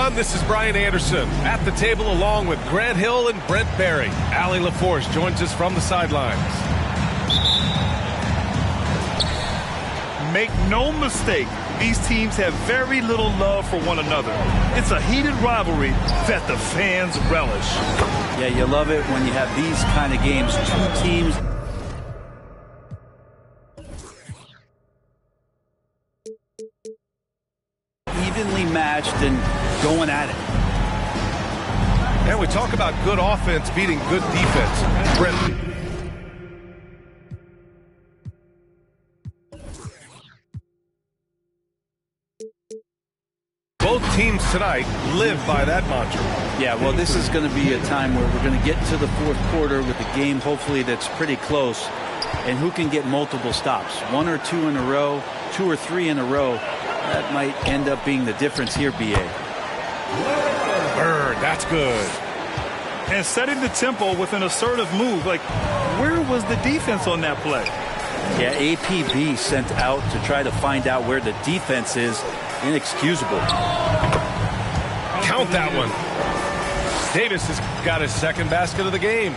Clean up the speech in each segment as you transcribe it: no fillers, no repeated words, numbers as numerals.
everyone. This is Brian Anderson at the table along with Grant Hill and Brent Barry. Allie LaForce joins us from the sidelines. Make no mistake, these teams have very little love for one another. It's a heated rivalry that the fans relish. Yeah, you love it when you have these kind of games. Two teams. Evenly matched and going at it. And we talk about good offense beating good defense. Brent. Both teams tonight live by that mantra. Yeah, well, this is going to be a time where we're going to get to the fourth quarter with the game, hopefully, that's pretty close. And who can get multiple stops? One or two in a row, two or three in a row. That might end up being the difference here, B.A. Bird, that's good. And setting the tempo with an assertive move. Like, where was the defense on that play? Yeah, APB sent out to try to find out where the defense is. Inexcusable. Count that one. Davis has got his second basket of the game.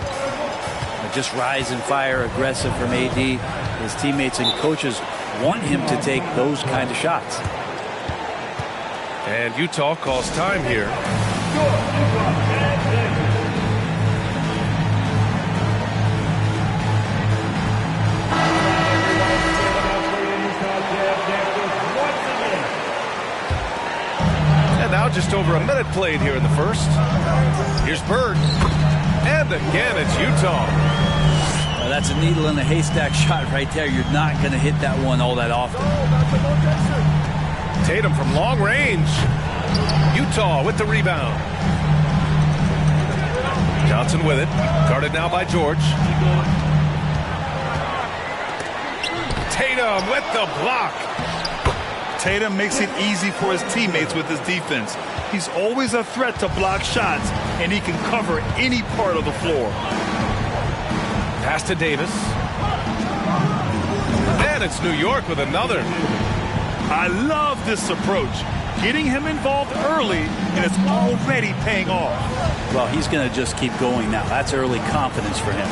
Just rise and fire, aggressive from AD. His teammates and coaches want him to take those kind of shots. And Utah calls time here. And now just over a minute played here in the first. Here's Bird. And again, it's Utah. Well, that's a needle in a haystack shot right there. You're not going to hit that one all that often. Tatum from long range. Utah with the rebound. Johnson with it. Guarded now by George. Tatum with the block. Tatum makes it easy for his teammates with his defense. He's always a threat to block shots, and he can cover any part of the floor. Pass to Davis. And it's New York with another. I love this approach. Getting him involved early, and it's already paying off. Well, he's going to just keep going now. That's early confidence for him.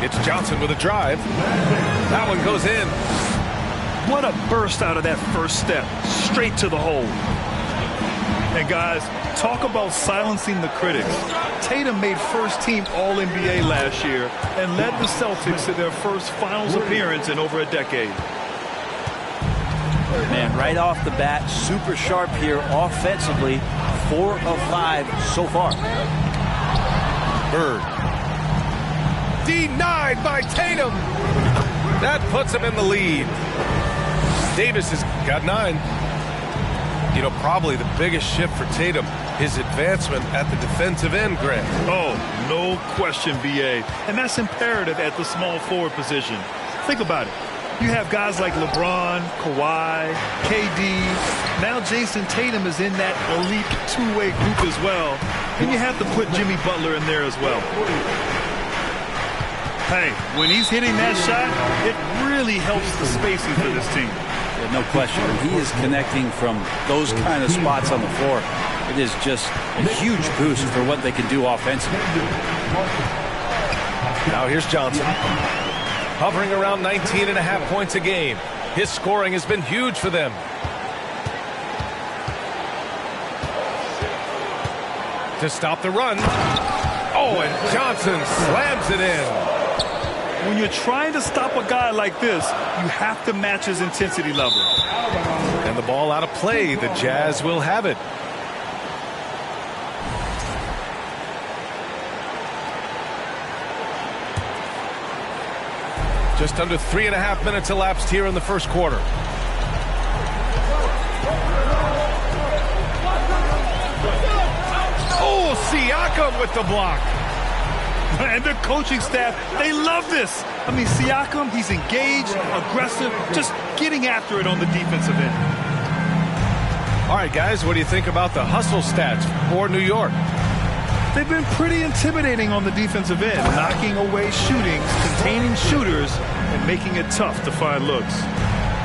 It's Johnson with a drive. That one goes in. What a burst out of that first step. Straight to the hole. And guys, talk about silencing the critics. Tatum made first-team All-NBA last year and led the Celtics to their first finals appearance in over a decade. Man, right off the bat, super sharp here offensively. 4 of 5 so far. Bird. Denied by Tatum. That puts him in the lead. Davis has got 9. You know, probably the biggest shift for Tatum, his advancement at the defensive end, Grant. Oh, no question, B.A. And that's imperative at the small forward position. Think about it. You have guys like LeBron, Kawhi, KD. Now Jason Tatum is in that elite two-way group as well. And you have to put Jimmy Butler in there as well. Hey, when he's hitting that shot, it really helps the spacing for this team. Yeah, no question. When he is connecting from those kind of spots on the floor, it is just a huge boost for what they can do offensively. Now here's Johnson. Hovering around 19.5 points a game. His scoring has been huge for them. To stop the run. Oh, and Johnson slams it in. When you're trying to stop a guy like this, you have to match his intensity level. And the ball out of play. The Jazz will have it. Just under 3.5 minutes elapsed here in the first quarter. Oh, Siakam with the block. And the coaching staff, they love this. I mean, Siakam, he's engaged, aggressive, just getting after it on the defensive end. All right, guys, what do you think about the hustle stats for New York? They've been pretty intimidating on the defensive end, knocking away shootings, containing shooters, and making it tough to find looks.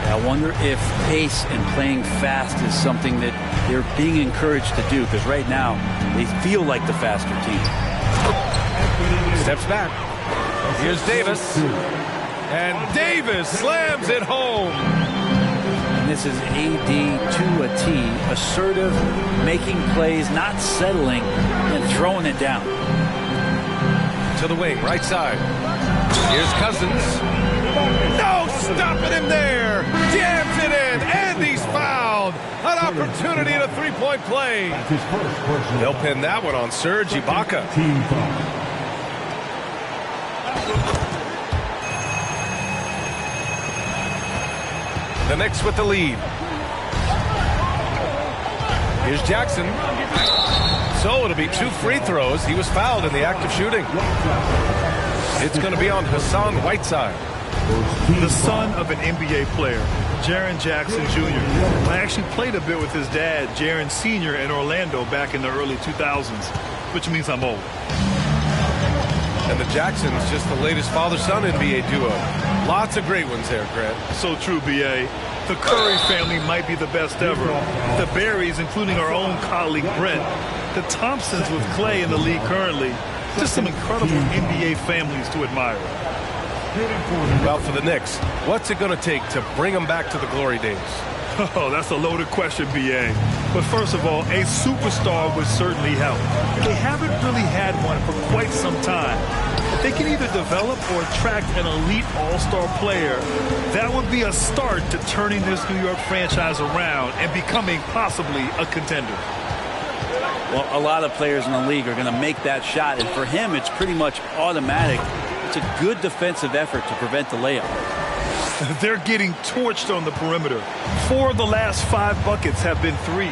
I wonder if pace and playing fast is something that they're being encouraged to do, because right now they feel like the faster team. Steps back. Here's Davis. And Davis slams it home. And this is AD to a T. Assertive, making plays, not settling, and throwing it down. To the wing, right side. Here's Cousins. No, stopping him there. Jams it in, and he's fouled. An opportunity at a three-point play. They'll pin that one on Serge Ibaka. The Knicks with the lead. Here's Jackson. So it'll be 2 free throws. He was fouled in the act of shooting. It's going to be on Hassan Whiteside. The son of an NBA player, Jaren Jackson Jr. I actually played a bit with his dad, Jaren Sr. in Orlando back in the early 2000s, which means I'm old. And the Jacksons, just the latest father-son NBA duo. Lots of great ones there, Grant. So true, B.A. The Curry family might be the best ever. The Berrys, including our own colleague Brent. The Thompsons with Clay in the league currently. Just some incredible NBA families to admire. Well, for the Knicks, what's it going to take to bring them back to the glory days? Oh, that's a loaded question, B.A. But first of all, a superstar would certainly help. They haven't really had one for quite some time. If they can either develop or attract an elite all-star player, that would be a start to turning this New York franchise around and becoming possibly a contender. Well, a lot of players in the league are going to make that shot, and for him, it's pretty much automatic. It's a good defensive effort to prevent the layup. They're getting torched on the perimeter. 4 of the last 5 buckets have been threes.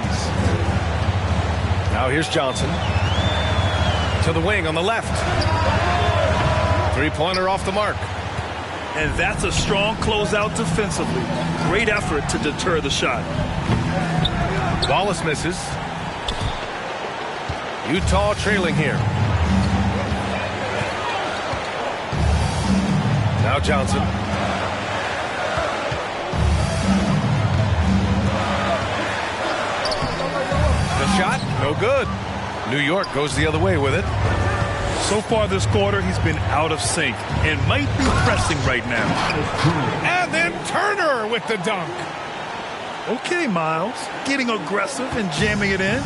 Now here's Johnson. To the wing on the left. Three-pointer off the mark. And that's a strong closeout defensively. Great effort to deter the shot. Wallace misses. Utah trailing here. Now Johnson. The shot, no good. New York goes the other way with it. So far this quarter, he's been out of sync and might be pressing right now. And then Turner with the dunk. Okay, Miles, getting aggressive and jamming it in.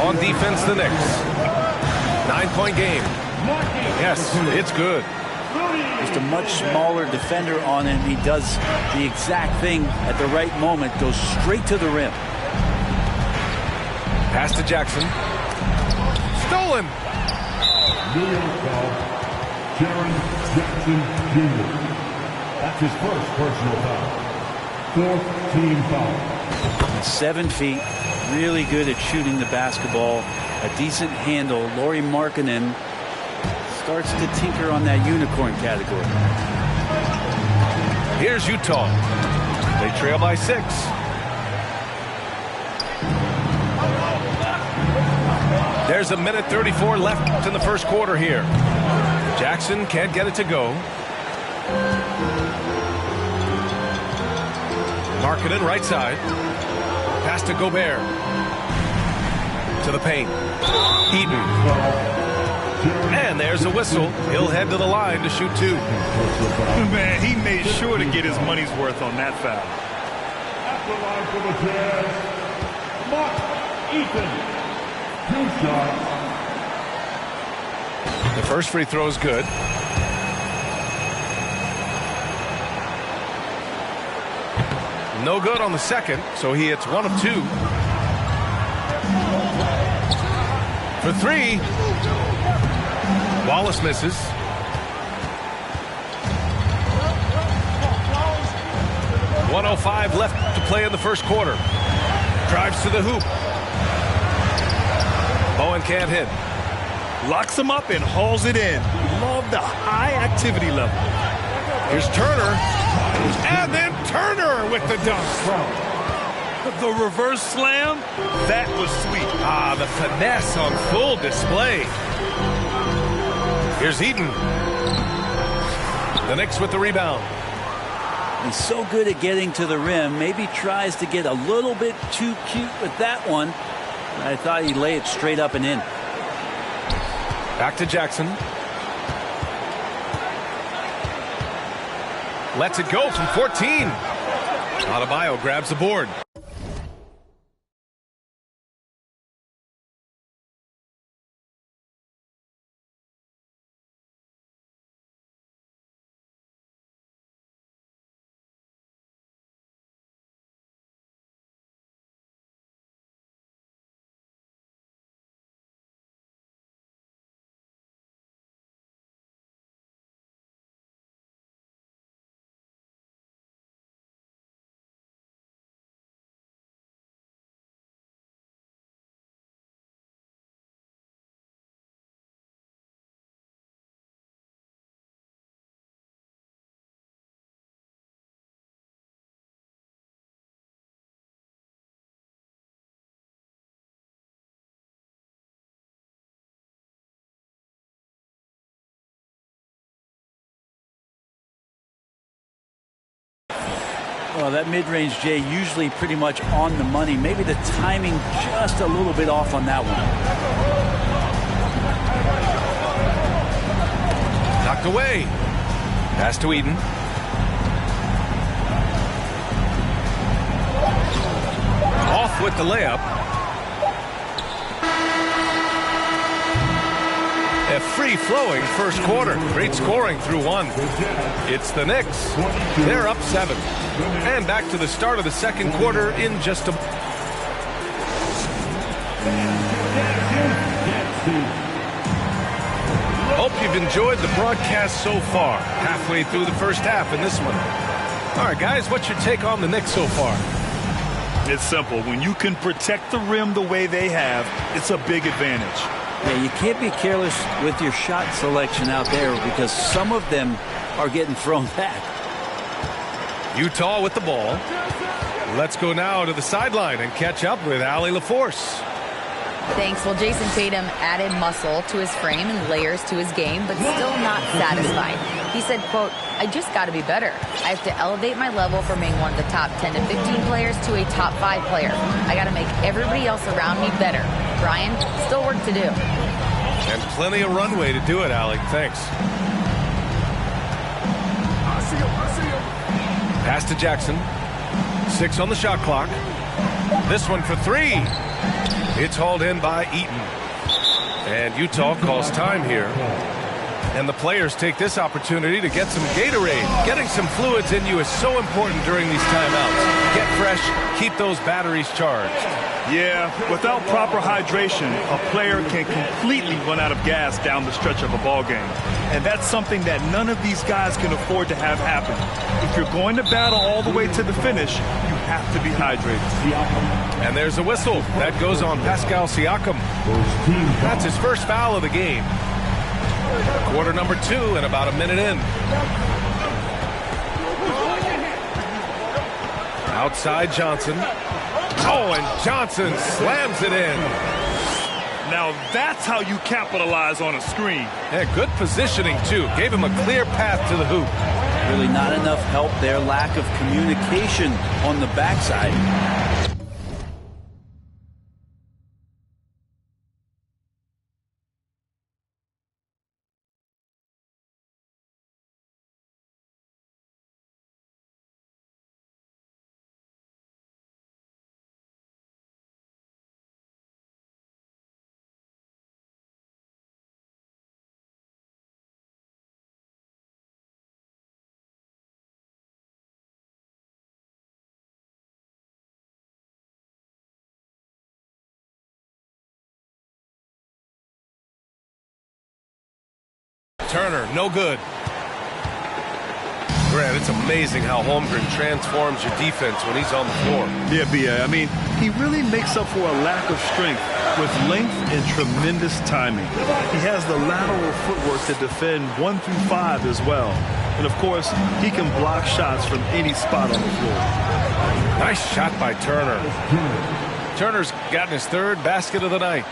On defense, the Knicks. 9-point game. Yes, it's good. Just a much smaller defender on him. He does the exact thing at the right moment. Goes straight to the rim. Pass to Jackson. Stolen. New York foul. Jaren Jackson Jr. That's his first personal foul. 4th team foul. 7 feet. Really good at shooting the basketball. A decent handle. Lauri Markkanen starts to tinker on that unicorn category. Here's Utah. They trail by 6. There's a minute 34 left in the first quarter here. Jackson can't get it to go. Markkanen right side. Pass to Gobert. To the paint. Eaton. And there's a whistle. He'll head to the line to shoot 2. Man, he made sure to get his money's worth on that foul. At the line for the Jazz, Mark Eaton. 2 shots. The first free throw is good. No good on the second, so he hits 1 of 2. For 3. Wallace misses. .105 left to play in the first quarter. Drives to the hoop. Bowen can't hit. Locks him up and hauls it in. Love the high activity level. Here's Turner. And then Turner with the dunk. The reverse slam, that was sweet. Ah, the finesse on full display. Here's Eaton. The Knicks with the rebound. He's so good at getting to the rim. Maybe tries to get a little bit too cute with that one. I thought he'd lay it straight up and in. Back to Jackson. Lets it go from 14. Adebayo grabs the board. Well, that mid-range, Jay, usually pretty much on the money. Maybe the timing just a little bit off on that one. Knocked away. Pass to Eden. Off with the layup. A free-flowing first quarter. Great scoring through one. It's the Knicks. They're up 7. And back to the start of the second quarter in just a... Hope you've enjoyed the broadcast so far. Halfway through the first half in this one. All right, guys, what's your take on the Knicks so far? It's simple. When you can protect the rim the way they have, it's a big advantage. Yeah, you can't be careless with your shot selection out there because some of them are getting thrown back. Utah with the ball. Let's go now to the sideline and catch up with Allie LaForce. Thanks. Well, Jason Tatum added muscle to his frame and layers to his game, but still not satisfied. He said, quote, I just got to be better. I have to elevate my level from being one of the top 10 to 15 players to a top 5 player. I got to make everybody else around me better. Brian, still work to do. And plenty of runway to do it, Allie. Thanks. Pass to Jackson. 6 on the shot clock. This one for 3. It's hauled in by Eaton. And Utah calls time here. And the players take this opportunity to get some Gatorade. Getting some fluids in you is so important during these timeouts. Get fresh, keep those batteries charged. Yeah, without proper hydration, a player can completely run out of gas down the stretch of a ball game. And that's something that none of these guys can afford to have happen. If you're going to battle all the way to the finish, you have to be hydrated. And there's a whistle. That goes on Pascal Siakam. That's his first foul of the game. Quarter number 2 and about a minute in. Outside Johnson. Oh, and Johnson slams it in. Now that's how you capitalize on a screen. Yeah, good positioning, too. Gave him a clear path to the hoop. Really not enough help there. Lack of communication on the backside. Turner, no good. Grant, it's amazing how Holmgren transforms your defense when he's on the floor. Yeah, B.A. I mean, he really makes up for a lack of strength with length and tremendous timing. He has the lateral footwork to defend 1 through 5 as well. And, of course, he can block shots from any spot on the floor. Nice shot by Turner. Turner's gotten his third basket of the night.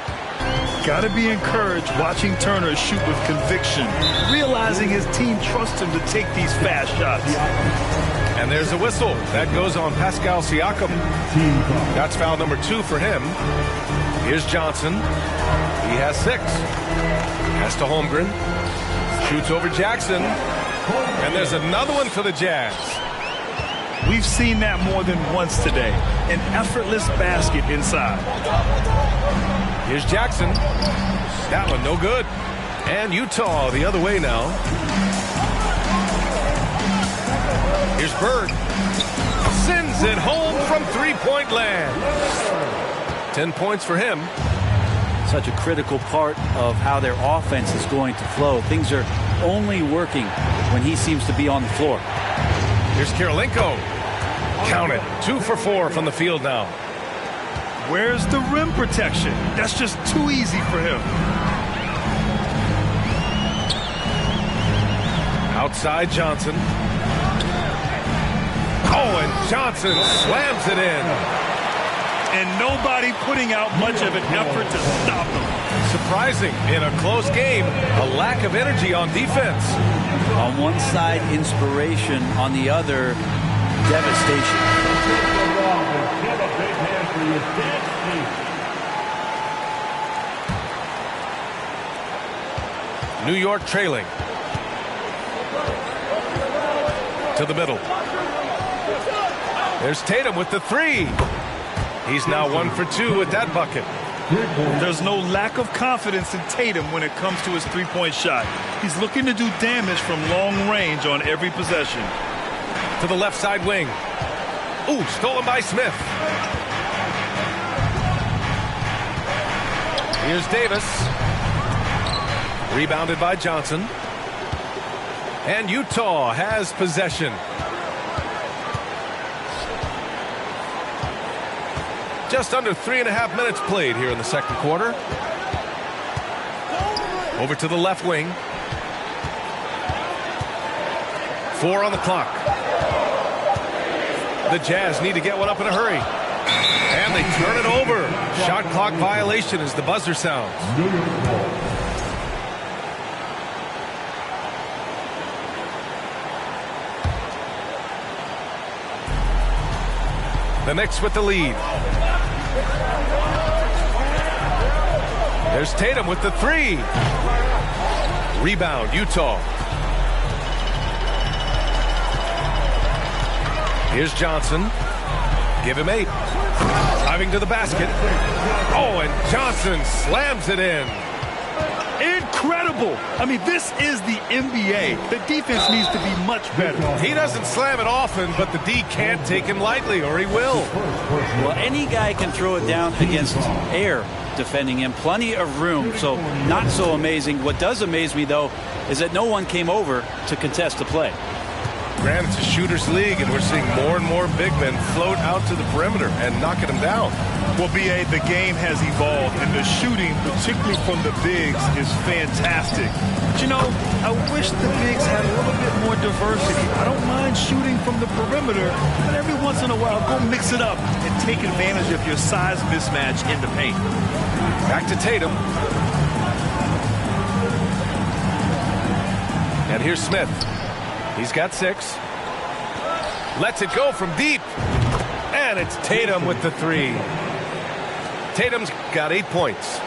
Got to be encouraged watching Turner shoot with conviction, realizing his team trusts him to take these fast shots. And there's a whistle. That goes on Pascal Siakam. That's foul number 2 for him. Here's Johnson. He has 6. Pass to Holmgren. Shoots over Jackson. And there's another one for the Jazz. We've seen that more than once today. An effortless basket inside. Here's Jackson. That one no good. And Utah the other way now. Here's Bird. Sends it home from three-point land. 10 points for him. Such a critical part of how their offense is going to flow. Things are only working when he seems to be on the floor. Here's Kirilenko. Count it. 2 for 4 from the field now. Where's the rim protection? That's just too easy for him. Outside Johnson. Oh, and Johnson slams it in. And nobody putting out much of an effort to stop him. Surprising in a close game, a lack of energy on defense. On one side, inspiration. On the other, devastation. New York trailing. To the middle. There's Tatum with the 3. He's now 1 for 2 with that bucket. There's no lack of confidence in Tatum when it comes to his three-point shot. He's looking to do damage from long range on every possession. To the left side wing. Ooh, stolen by Smith. Here's Davis. Rebounded by Johnson. And Utah has possession. Just under 3.5 minutes played here in the second quarter. Over to the left wing. 4 on the clock. The Jazz need to get one up in a hurry. And they turn it over. Shot clock violation as the buzzer sounds. The Knicks with the lead. There's Tatum with the 3. Rebound, Utah. Here's Johnson. Give him 8. Driving to the basket. Oh, and Johnson slams it in. Incredible. I mean, this is the NBA. The defense needs to be much better. He doesn't slam it often, but the D can't take him lightly, or he will. Well, any guy can throw it down against air defending him. Plenty of room, so not so amazing. What does amaze me, though, is that no one came over to contest the play. Granted, it's a shooter's league, and we're seeing more and more big men float out to the perimeter and knocking them down. Well, B.A., the game has evolved, and the shooting, particularly from the bigs, is fantastic. But, you know, I wish the bigs had a little bit more diversity. I don't mind shooting from the perimeter, but every once in a while, go mix it up and take advantage of your size mismatch in the paint. Back to Tatum. And here's Smith. He's got 6. Lets it go from deep. And it's Tatum with the 3. Tatum's got 8 points.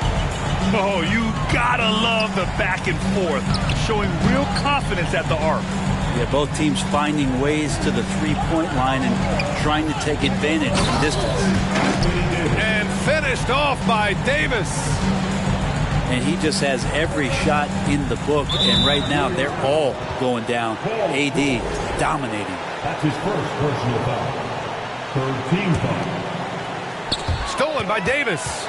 Oh, you gotta love the back and forth, showing real confidence at the arc. Yeah, both teams finding ways to the three-point line and trying to take advantage from distance. And finished off by Davis. And he just has every shot in the book, and right now they're all going down. AD dominating. That's his first personal foul. Third team foul. Stolen by Davis.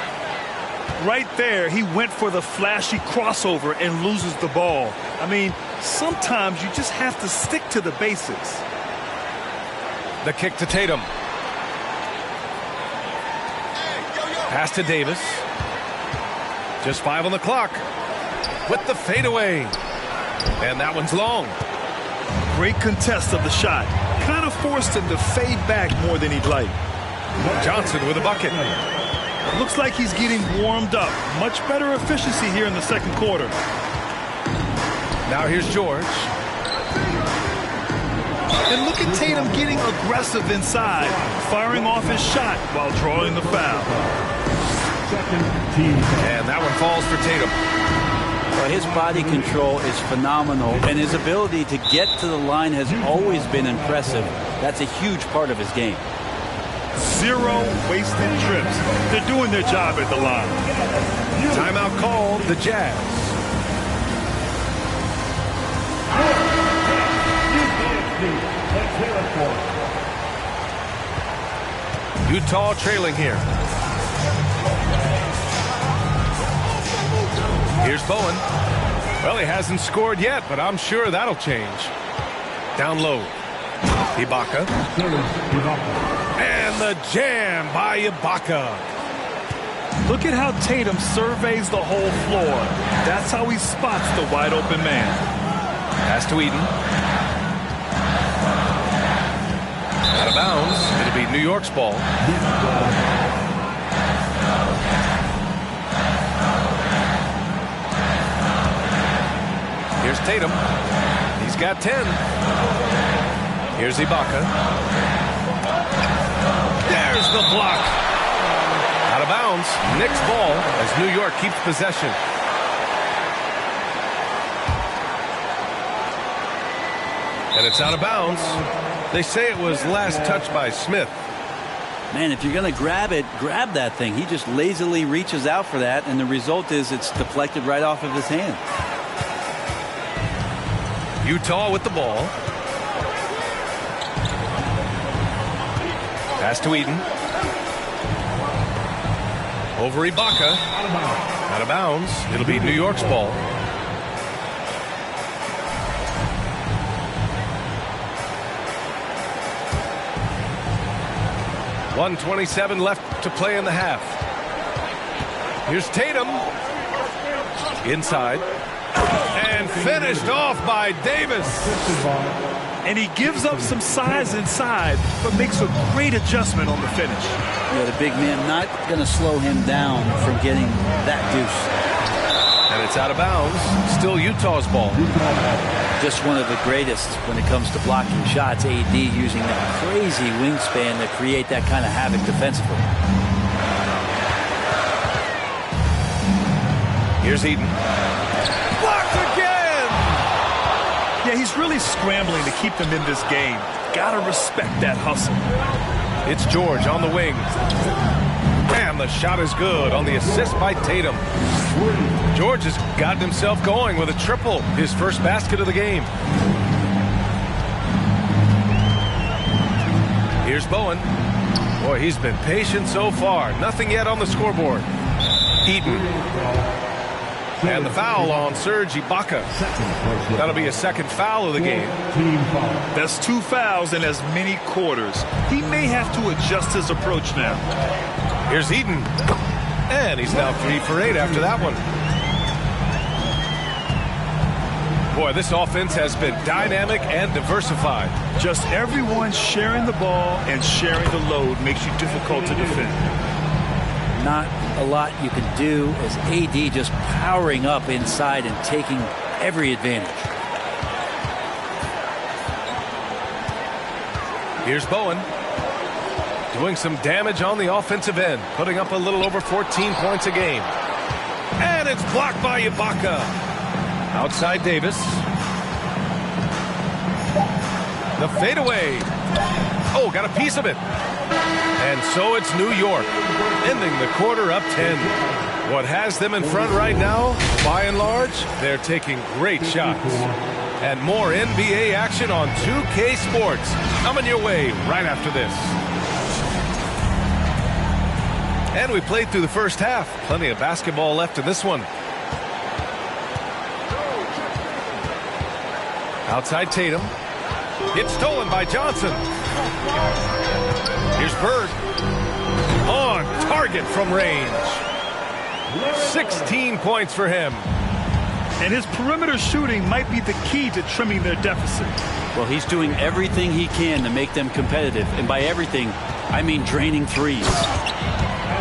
Right there, he went for the flashy crossover and loses the ball. I mean, sometimes you just have to stick to the basics. The kick to Tatum. Pass to Davis. Just 5 on the clock. With the fadeaway. And that one's long. Great contest of the shot. Kind of forced him to fade back more than he'd like. Johnson with a bucket. Looks like he's getting warmed up. Much better efficiency here in the second quarter. Now here's George. And look at Tatum getting aggressive inside, firing off his shot while drawing the foul. And that one falls for Tatum. Well, his body control is phenomenal, and his ability to get to the line has always been impressive. That's a huge part of his game. 0 wasted trips. They're doing their job at the line. Timeout called, the Jazz. Utah trailing here. Here's Bowen. Well, he hasn't scored yet, but I'm sure that'll change. Down low. Ibaka. And the jam by Ibaka. Look at how Tatum surveys the whole floor. That's how he spots the wide open man. Pass to Eden. Out of bounds. It'll be New York's ball. Here's Tatum. He's got 10. Here's Ibaka. There's the block. Out of bounds. Knicks ball as New York keeps possession. And it's out of bounds. They say it was last touched by Smith. Man, if you're going to grab it, grab that thing. He just lazily reaches out for that, and the result is it's deflected right off of his hand. Utah with the ball. Pass to Eden. Over Ibaka. Out of bounds. It'll be New York's ball. .127 left to play in the half. Here's Tatum. Inside. And finished off by Davis. And he gives up some size inside, but makes a great adjustment on the finish. Yeah, the big man not going to slow him down from getting that deuce. And it's out of bounds. Still Utah's ball. Just one of the greatest when it comes to blocking shots. AD using that crazy wingspan to create that kind of havoc defensively. Here's Eden. Blocked again! Yeah, he's really scrambling to keep them in this game. Gotta respect that hustle. It's George on the wing. And the shot is good on the assist by Tatum. George has gotten himself going with a triple, his first basket of the game. Here's Bowen. Boy, he's been patient so far. Nothing yet on the scoreboard. Eden. And the foul on Serge Ibaka. That'll be a second foul of the game. That's 2 fouls in as many quarters. He may have to adjust his approach now. Here's Eden. And he's now 3 for 8 after that one. Boy, this offense has been dynamic and diversified. Just everyone sharing the ball and sharing the load makes you difficult to defend. Not a lot you can do as AD just powering up inside and taking every advantage. Here's Bowen. Doing some damage on the offensive end. Putting up a little over 14 points a game. And it's blocked by Ibaka. Outside Davis. The fadeaway. Oh, got a piece of it. And so it's New York, ending the quarter up 10. What has them in front right now, by and large, they're taking great shots. And more NBA action on 2K Sports coming your way right after this. And we played through the first half. Plenty of basketball left in this one. Outside Tatum. It's stolen by Johnson. Here's Bird. On target from range. 16 points for him. And his perimeter shooting might be the key to trimming their deficit. Well, he's doing everything he can to make them competitive. And by everything, I mean draining threes.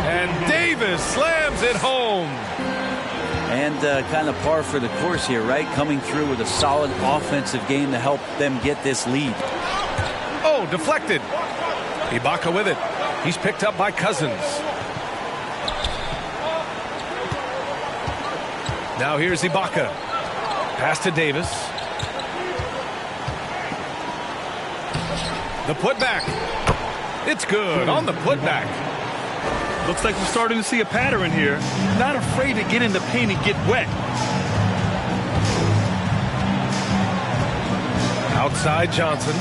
And Davis slams it home. And kind of par for the course here, right? Coming through with a solid offensive game to help them get this lead. Oh, deflected. Ibaka with it. He's picked up by Cousins. Now here's Ibaka. Pass to Davis. The putback. It's good on the putback. Looks like we're starting to see a pattern here. Not afraid to get in the paint and get wet. Outside Johnson.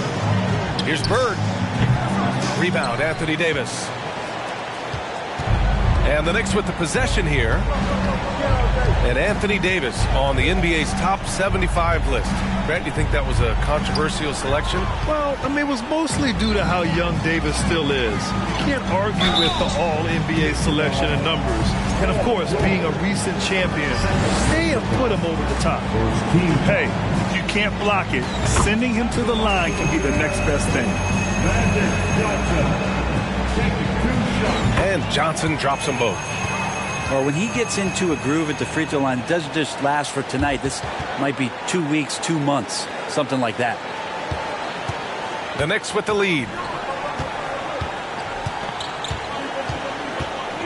Here's Bird. Rebound, Anthony Davis. And the Knicks with the possession here. And Anthony Davis on the NBA's top 75 list. Grant, you think that was a controversial selection? Well, I mean, it was mostly due to how young Davis still is. You can't argue with the all-NBA selection and numbers. And, of course, being a recent champion, they have put him over the top. Hey, if you can't block it, sending him to the line can be the next best thing. And Johnson drops them both. Or when he gets into a groove at the free throw line, it doesn't just last for tonight. This might be 2 weeks, 2 months, something like that. The Knicks with the lead.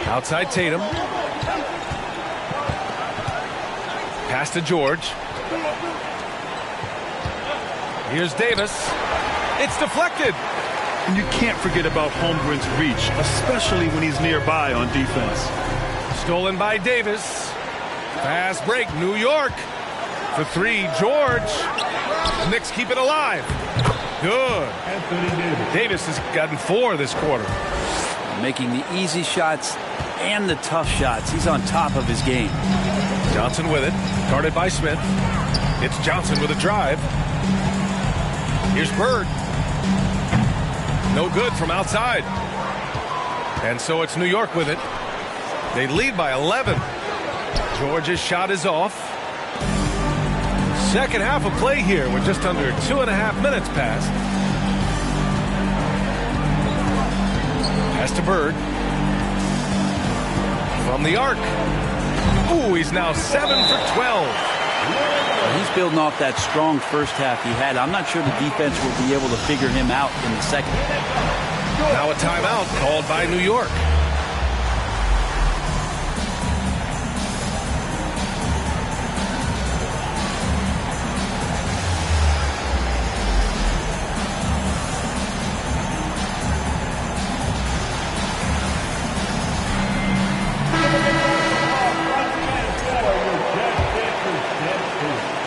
Outside Tatum. Pass to George. Here's Davis. It's deflected. And you can't forget about Holmgren's reach, especially when he's nearby on defense. Stolen by Davis. Fast break, New York. For three, George. Knicks keep it alive. Good. Davis has gotten 4 this quarter. Making the easy shots and the tough shots. He's on top of his game. Johnson with it. Guarded by Smith. It's Johnson with a drive. Here's Bird. No good from outside. And so it's New York with it. They lead by 11. George's shot is off. Second half of play here with just under 2.5 minutes passed. Pass to Bird. From the arc. Ooh, he's now 7 for 12. He's building off that strong first half he had. I'm not sure the defense will be able to figure him out in the second. Now a timeout called by New York.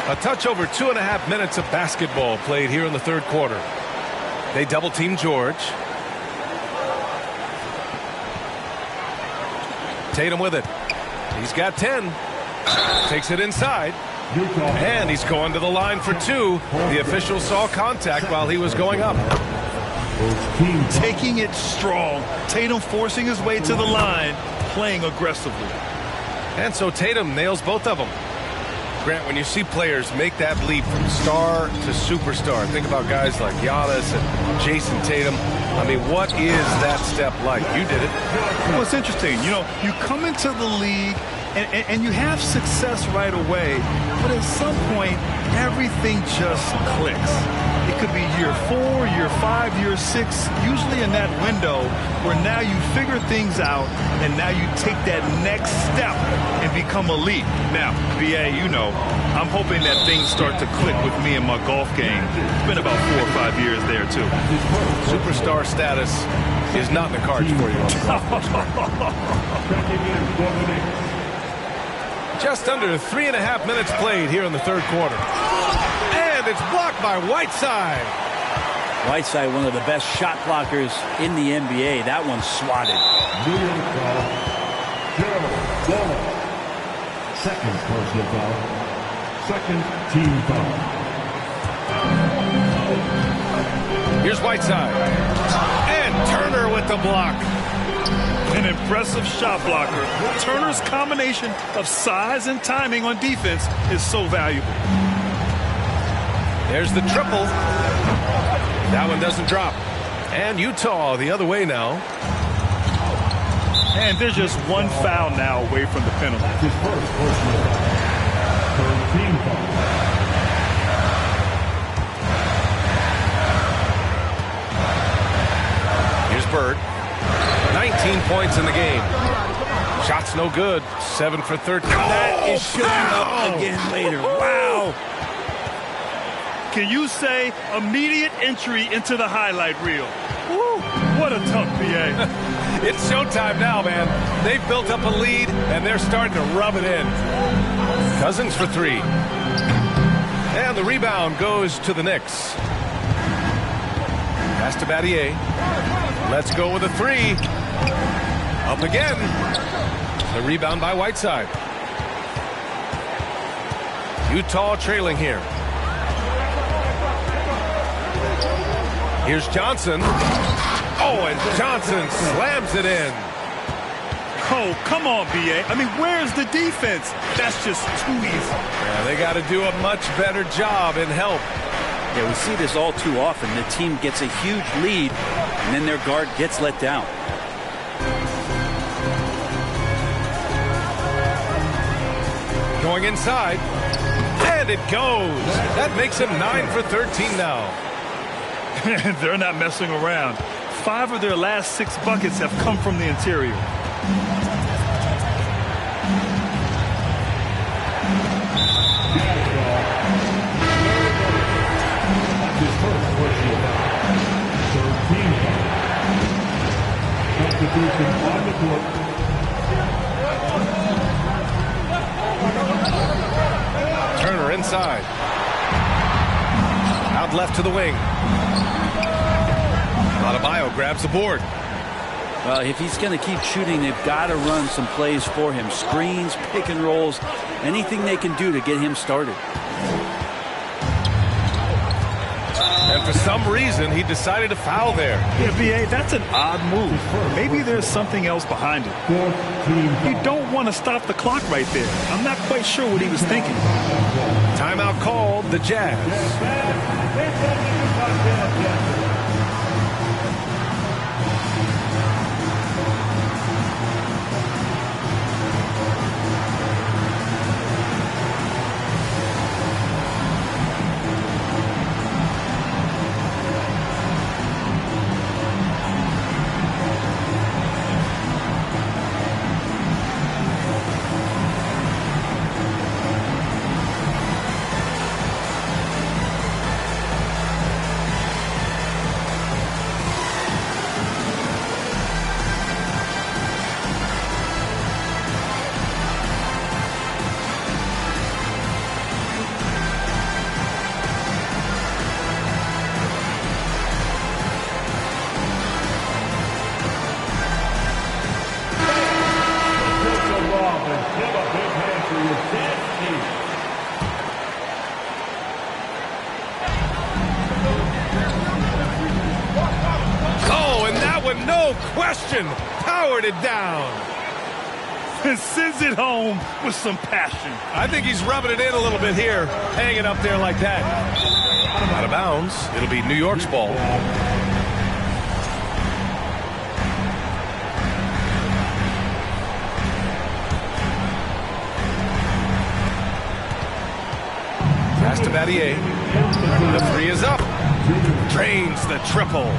A touch over 2.5 minutes of basketball played here in the third quarter. They double team George. Tatum with it. He's got 10. Takes it inside. And he's going to the line for 2. The official saw contact while he was going up. Taking it strong. Tatum forcing his way to the line, playing aggressively. And so Tatum nails both of them. Grant, when you see players make that leap from star to superstar, think about guys like Giannis and Jason Tatum. I mean, what is that step like? You did it. Well, it's interesting. You know, you come into the league and you have success right away, but at some point, everything just clicks. It could be year 4, year 5, year 6, usually in that window where now you figure things out and now you take that next step and become elite. Now, BA, you know, I'm hoping that things start to click with me in my golf game. It's been about 4 or 5 years there, too. Superstar status is not in the cards for you. Just under 3.5 minutes played here in the third quarter. And it's blocked by Whiteside. Whiteside, one of the best shot blockers in the NBA. That one's swatted. Second personal foul. Second team foul. Here's Whiteside. And Turner with the block. An impressive shot blocker. Turner's combination of size and timing on defense is so valuable. There's the triple. That one doesn't drop. And Utah the other way now. And there's just one foul now away from the penalty. His first personal foul. Third team foul. Here's Bird. 19 points in the game. Shot's no good. 7 for 13. That is showing up again later. Wow. Can you say immediate entry into the highlight reel? Woo, what a tough BA. It's showtime now, man. They've built up a lead, and they're starting to rub it in. Cousins for 3. And the rebound goes to the Knicks. Pass to Battier. Let's go with a 3. Up again. The rebound by Whiteside. Utah trailing here. Here's Johnson. Oh, and Johnson slams it in. Oh, come on, BA. I mean, where's the defense? That's just too easy. Yeah, they got to do a much better job in help. Yeah, we see this all too often. The team gets a huge lead, and then their guard gets let down. Going inside. And it goes. That makes him 9 for 13 now. They're not messing around. 5 of their last 6 buckets have come from the interior. His first personal foul. Third team foul. Substitution on the court. Turner inside. Out left to the wing. Adebayo grabs the board. Well, if he's going to keep shooting, they've got to run some plays for him. Screens, pick and rolls, anything they can do to get him started. And for some reason, he decided to foul there. Yeah, BA, that's an odd move. Maybe there's something else behind it. Fourth team foul. You don't want to stop the clock right there. I'm not quite sure what he was thinking. Timeout called, the Jazz. No question, powered it down. And sends it home with some passion. I think he's rubbing it in a little bit here, hanging up there like that. Out of bounds. It'll be New York's ball. Pass to Battier. The 3 is up. Drains the triple.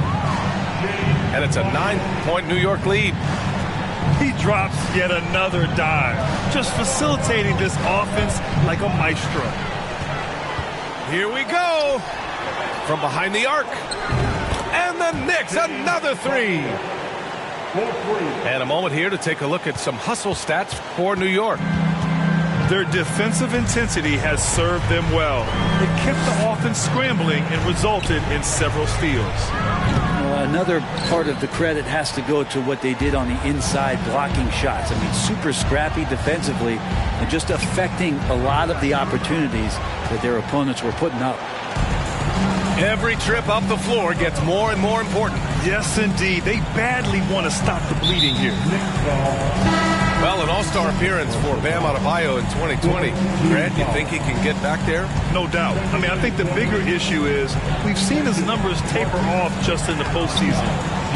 And it's a 9-point New York lead. He drops yet another dime, just facilitating this offense like a maestro. Here we go. From behind the arc. And the Knicks, another 3. And a moment here to take a look at some hustle stats for New York. Their defensive intensity has served them well. It kept the offense scrambling and resulted in several steals. Another part of the credit has to go to what they did on the inside blocking shots. I mean, super scrappy defensively and just affecting a lot of the opportunities that their opponents were putting up. Every trip up the floor gets more and more important. Yes, indeed. They badly want to stop the bleeding here. Well, an all-star appearance for Bam Adebayo in 2020. Grant, you think he can get back there? No doubt. I mean, I think the bigger issue is we've seen his numbers taper off just in the postseason.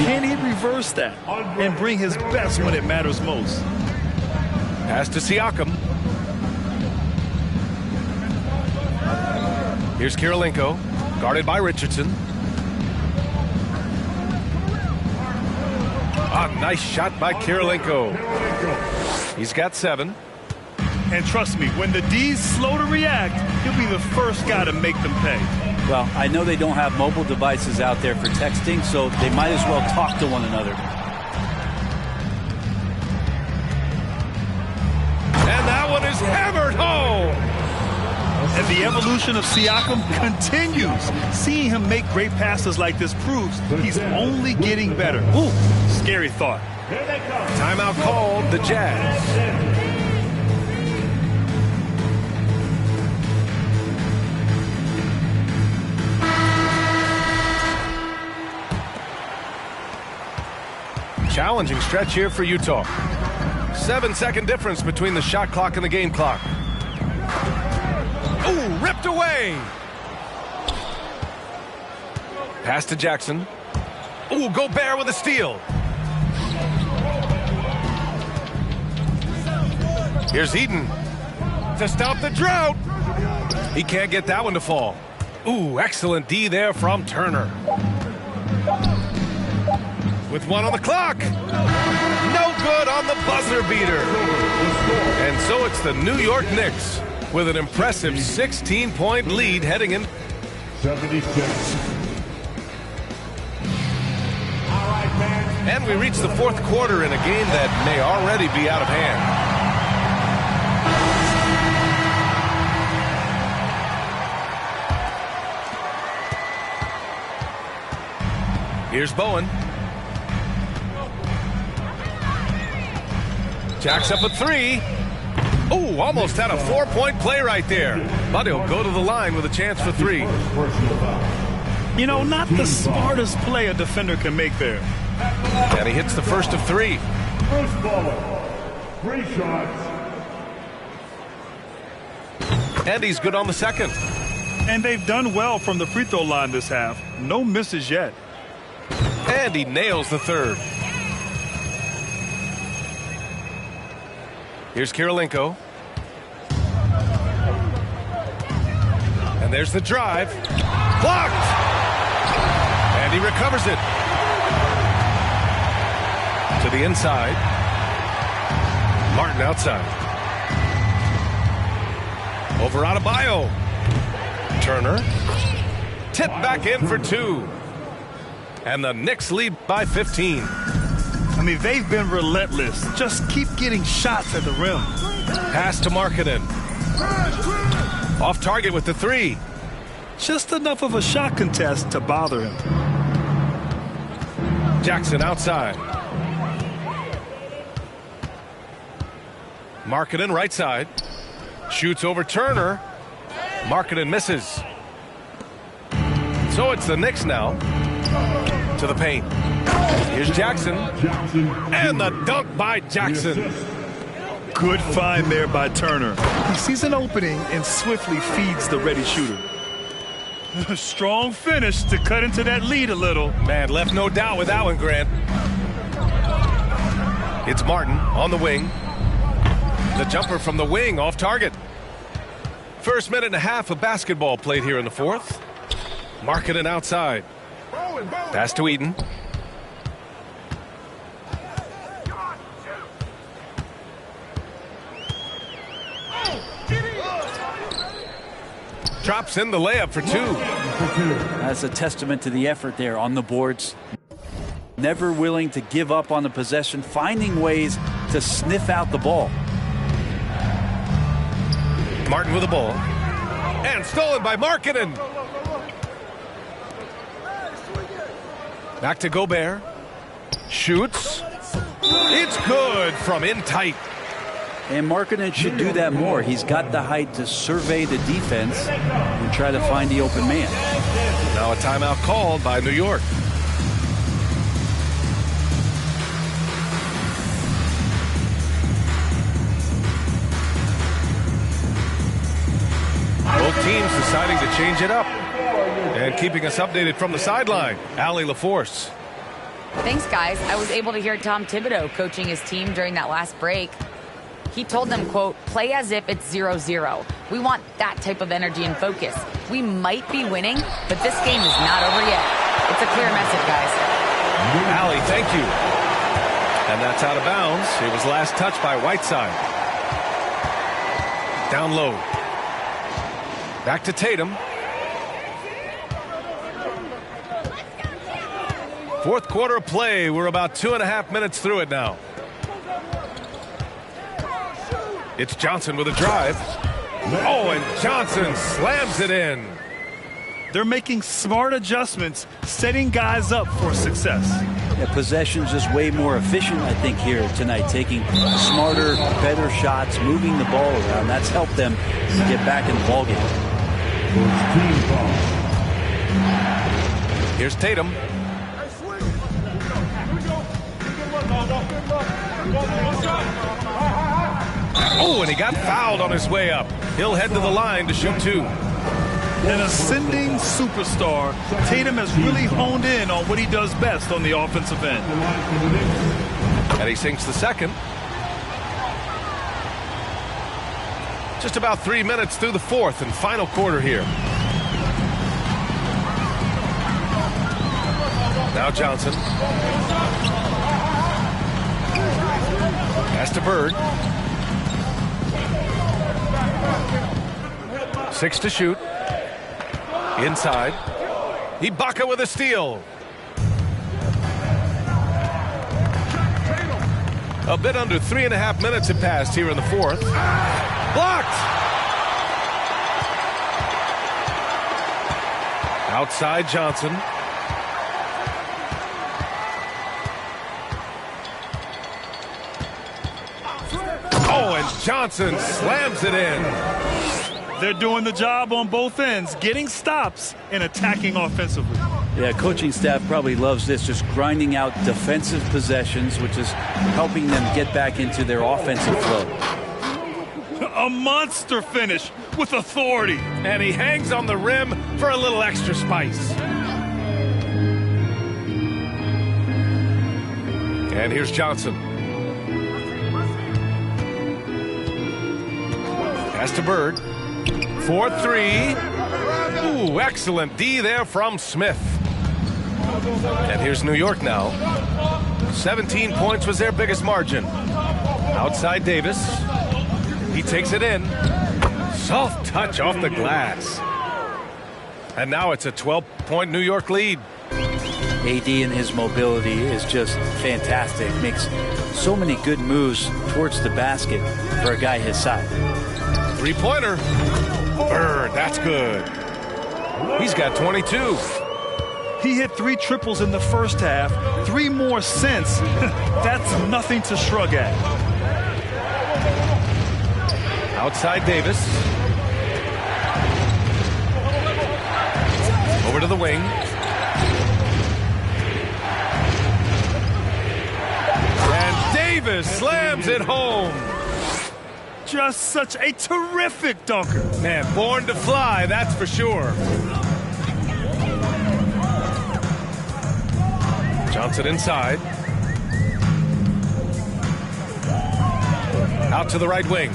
Can he reverse that and bring his best when it matters most? Pass to Siakam. Here's Kirilenko, guarded by Richardson. A nice shot by Kirilenko. He's got 7. And trust me, when the D's slow to react, he'll be the first guy to make them pay. Well, I know they don't have mobile devices out there for texting, so they might as well talk to one another. And that one is hammered home. And the evolution of Siakam continues. Seeing him make great passes like this proves he's only getting better. Ooh, scary thought. Timeout called, the Jazz. Challenging stretch here for Utah. 7-second difference between the shot clock and the game clock. Ooh, ripped away. Pass to Jackson. Ooh, Gobert with a steal. Here's Eden to stop the drought. He can't get that one to fall. Ooh, excellent D there from Turner. With 1 on the clock. No good on the buzzer beater. And so it's the New York Knicks with an impressive 16-point lead heading in. 76. And we reach the 4th quarter in a game that may already be out of hand. Here's Bowen. Jacks up a 3. Ooh, almost had a 4-point play right there. But he'll go to the line with a chance for 3. You know, not the smartest play a defender can make there. And he hits the first of 3. Bruce Bowen. 3 shots. And he's good on the second. And they've done well from the free throw line this half. No misses yet. And he nails the third. Here's Kirilenko. And there's the drive. Blocked! And he recovers it. To the inside. Martin outside. Over Adebayo. Turner. Tip back in for 2. And the Knicks lead by 15. I mean, they've been relentless. Just keep getting shots at the rim. Pass to Markkanen. Off target with the 3. Just enough of a shot contest to bother him. Jackson outside. Markkanen right side. Shoots over Turner. Markkanen misses. So it's the Knicks now. To the paint. Here's Jackson. And the dunk by Jackson. Good find there by Turner. He sees an opening and swiftly feeds the ready shooter. A strong finish to cut into that lead a little. Man, left no doubt with that one, Grant. It's Martin on the wing. The jumper from the wing off target. First minute and a half of basketball played here in the 4th. Markkanen outside. Pass to Eden. Drops in the layup for 2. That's a testament to the effort there on the boards. Never willing to give up on the possession, finding ways to sniff out the ball. Martin with the ball. And stolen by Markkanen. Back to Gobert. Shoots. It's good from in tight. And Markkanen should do that more. He's got the height to survey the defense and try to find the open man. Now a timeout called by New York. teams deciding to change it up. And keeping us updated from the sideline, Allie LaForce. Thanks, guys. I was able to hear Tom Thibodeau coaching his team during that last break. He told them, quote, play as if it's 0-0. We want that type of energy and focus. We might be winning, but this game is not over yet. It's a clear message, guys. Allie, thank you. And that's out of bounds. It was last touched by Whiteside. Down low. Back to Tatum. Fourth quarter of play. We're about 2.5 minutes through it now. It's Johnson with a drive. Oh, and Johnson slams it in. They're making smart adjustments, setting guys up for success. Yeah, possession's just way more efficient, I think, here tonight. Taking smarter, better shots, moving the ball around. That's helped them get back in the ballgame. Here's Tatum. Oh, and he got fouled on his way up. He'll head to the line to shoot 2. An ascending superstar, Tatum has really honed in on what he does best on the offensive end. And he sinks the second. Just about 3 minutes through the fourth and final quarter here. Now Johnson. Pass to Bird. 6 to shoot. Inside. Ibaka with a steal. A bit under 3.5 minutes have passed here in the fourth. Blocked! Outside Johnson. Oh, and Johnson slams it in. They're doing the job on both ends, getting stops and attacking offensively. Yeah, coaching staff probably loves this, just grinding out defensive possessions, which is helping them get back into their offensive flow. A monster finish with authority. And he hangs on the rim for a little extra spice. And here's Johnson. Pass to Bird. 4-3. Ooh, excellent D there from Smith. And here's New York now. 17 points was their biggest margin. Outside Davis. He takes it in. Soft touch off the glass. And now it's a 12-point New York lead. AD and his mobility is just fantastic. Makes so many good moves towards the basket for a guy his size. Three-pointer. Bird, that's good. He's got 22. He hit 3 triples in the first half, 3 more since. That's nothing to shrug at. Outside Davis. Over to the wing. And Davis slams it home. Just such a terrific dunker. Man, born to fly, that's for sure. Johnson inside. Out to the right wing.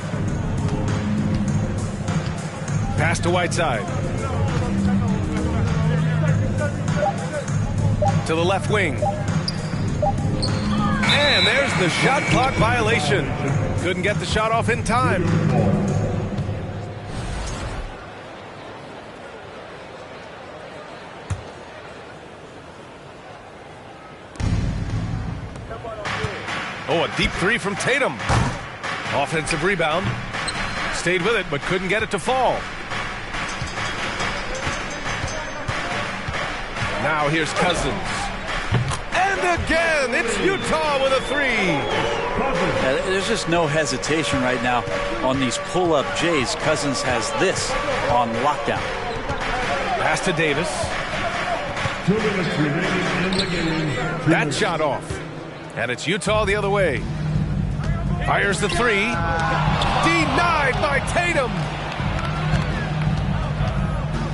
Pass to Whiteside. To the left wing. And there's the shot clock violation. Couldn't get the shot off in time. Oh, a deep 3 from Tatum. Offensive rebound. Stayed with it, but couldn't get it to fall. Now here's Cousins. And again, it's Utah with a 3. There's just no hesitation right now on these pull-up Jays. Cousins has this on lockdown. Pass to Davis. 2 minutes remaining in the game. That shot off. And it's Utah the other way. Fires the 3. Denied by Tatum.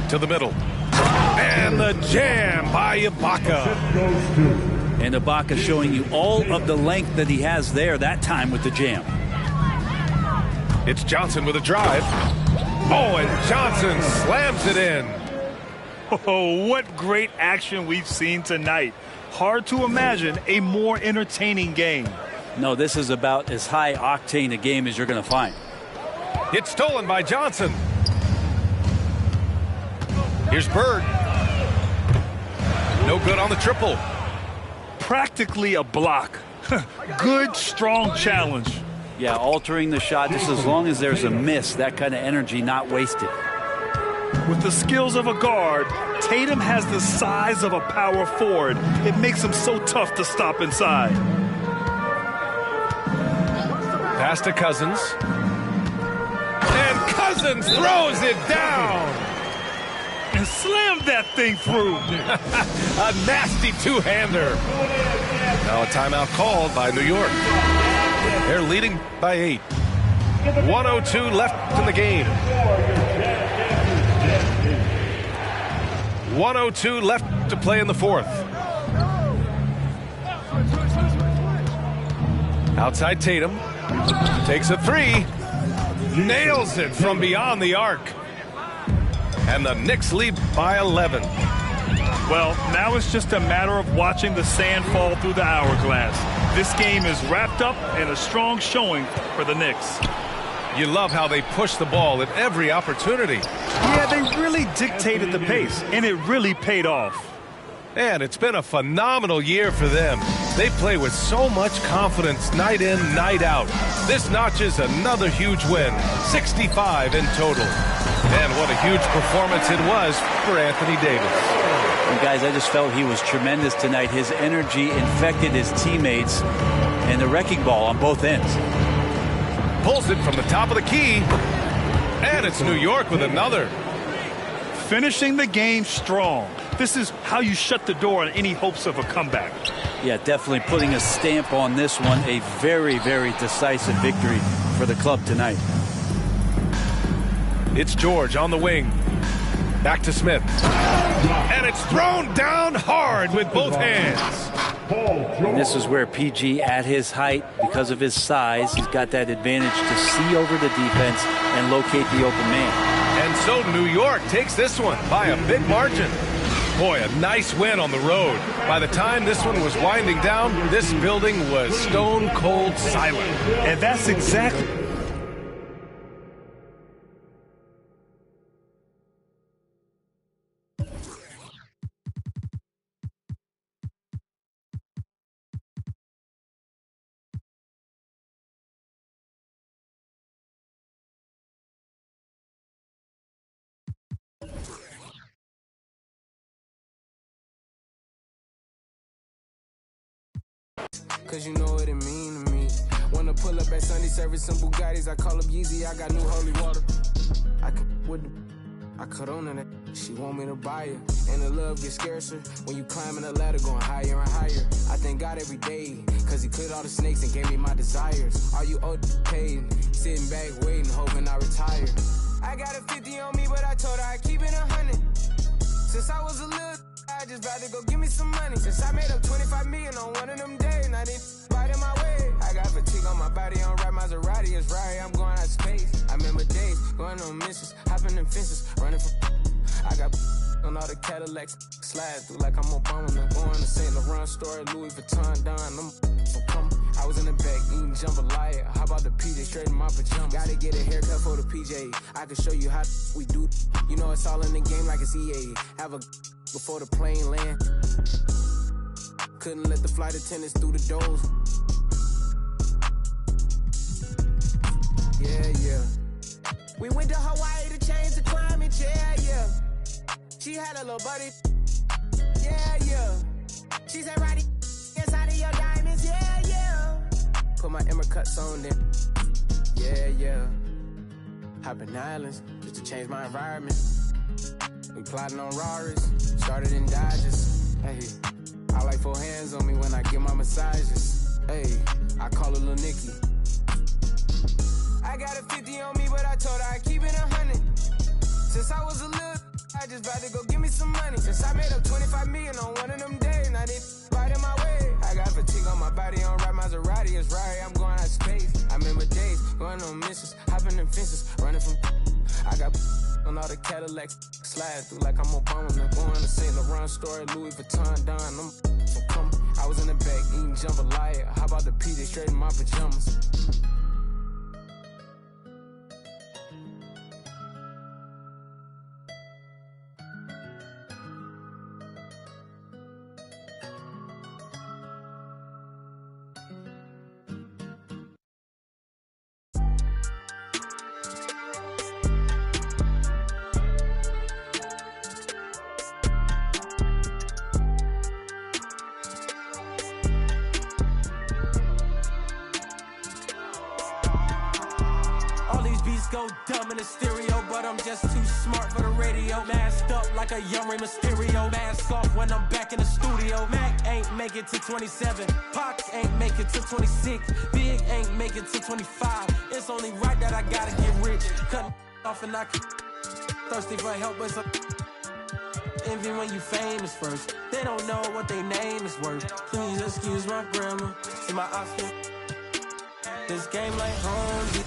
To the middle. And the jam by Ibaka. And Ibaka showing you all of the length that he has there that time with the jam. It's Johnson with a drive. Oh, and Johnson slams it in. Oh, what great action we've seen tonight. Hard to imagine a more entertaining game. No, this is about as high octane a game as you're going to find. It's stolen by Johnson. Here's Bird. No good on the triple. Practically a block. Good, strong challenge. Yeah, altering the shot just as long as there's a miss, that kind of energy not wasted. With the skills of a guard, Tatum has the size of a power forward. It makes him so tough to stop inside. Pass to Cousins. And Cousins throws it down. And slammed that thing through. A nasty two-hander. Now a timeout called by New York. They're leading by 8. 1:02 left in the game. 1:02 left to play in the fourth. Outside Tatum. Takes a three. Nails it from beyond the arc. And the Knicks lead by 11. Well, now it's just a matter of watching the sand fall through the hourglass. This game is wrapped up in a strong showing for the Knicks. You love how they push the ball at every opportunity. Yeah, they really dictated the pace, and it really paid off. And it's been a phenomenal year for them. They play with so much confidence night in, night out. This notches another huge win, 65 in total. And what a huge performance it was for Anthony Davis. And guys, I just felt he was tremendous tonight. His energy infected his teammates, and the wrecking ball on both ends. Pulls it from the top of the key. And it's New York with another. Finishing the game strong. This is how you shut the door on any hopes of a comeback. Yeah, definitely putting a stamp on this one. A very, very decisive victory for the club tonight. It's George on the wing. Back to Smith. And it's thrown down hard with both hands. And this is where PG, at his height, because of his size, he's got that advantage to see over the defense and locate the open man. And so New York takes this one by a big margin. Boy, a nice win on the road. By the time this one was winding down, this building was stone cold silent. And that's exactly... Cause you know what it mean to me. Wanna pull up at Sunday service some Bugattis. I call up Yeezy, I got new holy water. I cut on that. She want me to buy her. And the love gets scarcer when you climbing the ladder going higher and higher. I thank God every day, cause he cleared all the snakes and gave me my desires. All you old paid, sitting back waiting, hoping I retire. I got a 50 on me, but I told her I keep it 100. Since I was a little, I just about to go give me some money. Since I made up 25 million on one of them days, now they right in my way. I got fatigue on my body, on right Maserati, it's right, I'm going out of space. I remember days, going on missions, hopping in fences, running from I got on all the Cadillacs, slide through like I'm Obama. Now going to St. Laurent store, Louis Vuitton, Don, I was in the back eating jambalaya. How about the PJ straight in my pajamas? Gotta get a haircut for the PJ. I can show you how we do. You know it's all in the game like it's EA. Have a before the plane land. Couldn't let the flight attendants through the doors. Yeah. We went to Hawaii to change the climate. Yeah. She had a little buddy. Yeah. She said, Roddy, inside of your diamonds. Yeah. Put my Emma cuts on then. Yeah. Hopping islands just to change my environment. We plotting on Raris, started in Dodges. Hey, I like 4 hands on me when I get my massages. Hey, I call her Lil Nicky. I got a 50 on me, but I told her I keep it 100. Since I was a little, I just about to go give me some money. Since I made up 25 million on one of them days, now they right in my way. I got fatigue on my body, on right Maserati, it's right, I'm going out of space. I remember days, going on missions, hopping in fences, running from I got on all the Cadillacs, slide through like I'm Obama, man. Going to St. Laurent story, Louis Vuitton, Don, I'm so come. I was in the back, eating jambalaya, how about the P, they straight in my pajamas. Go dumb in the stereo, but I'm just too smart for the radio. Masked up like a young Rey Mysterio. Mask off when I'm back in the studio. Mac ain't make it to 27. Pac ain't make it to 26. Big ain't make it to 25. It's only right that I gotta get rich. Cut off and I thirsty for help, but some envy when you famous first. They don't know what their name is worth. Please excuse my grammar. See my option. This game like home.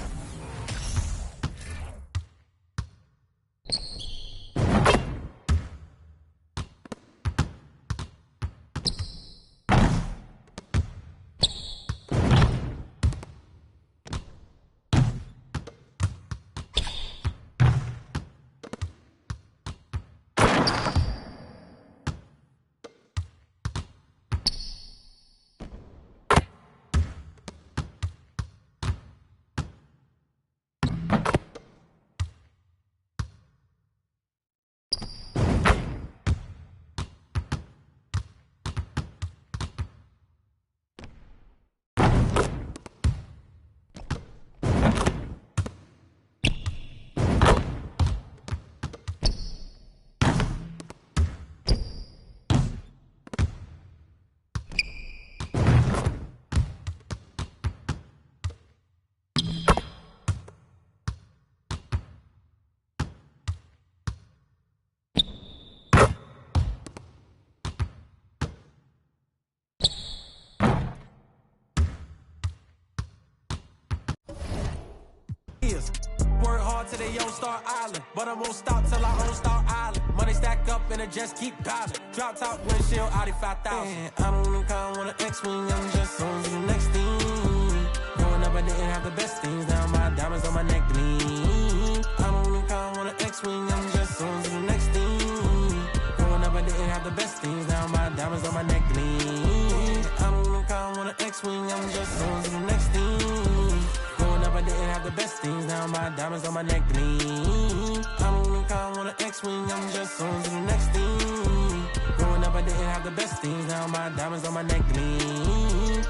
Work hard till they own Star Island, but I won't stop till I own Star Island. Money stack up and it just keep piling. Drop top windshield, Audi 5000. I don't think I want an X-Wing, I'm just on to the next thing. Growing up I didn't have the best things, now my diamonds on my neck gleam. I don't think I want an X-Wing, I'm just on to the next thing. Growing up I didn't have the best things, now my diamonds on my neck gleam. I don't think I want an X-Wing, I'm just on to the next thing. I didn't have the best things, now my diamonds on my neck gleam. I don't think I want an X-Wing, I'm just on to the next thing. Growing up I didn't have the best things, now my diamonds on my neck gleam.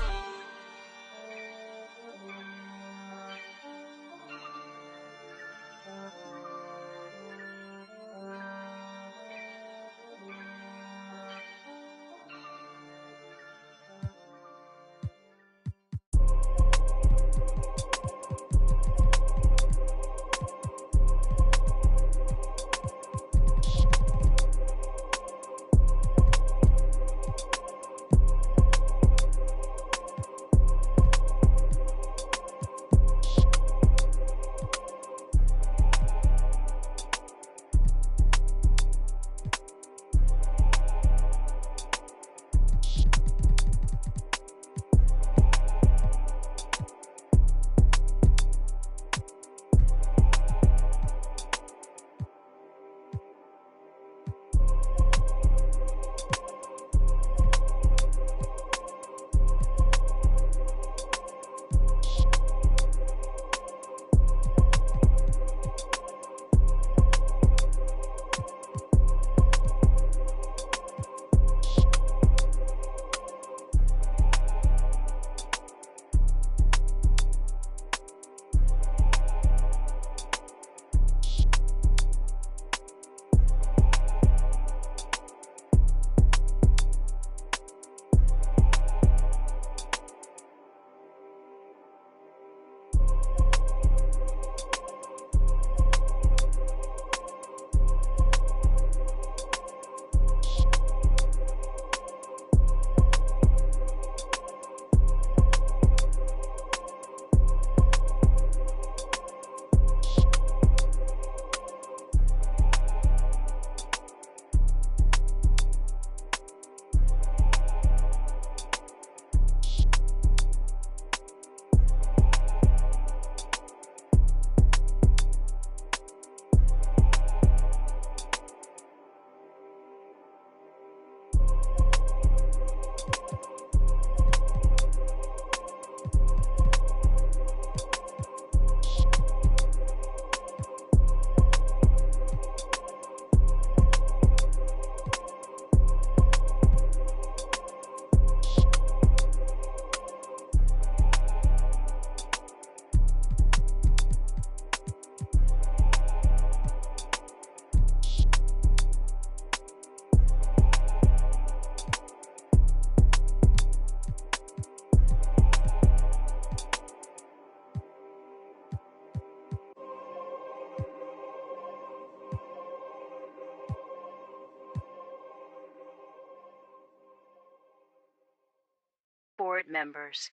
board members.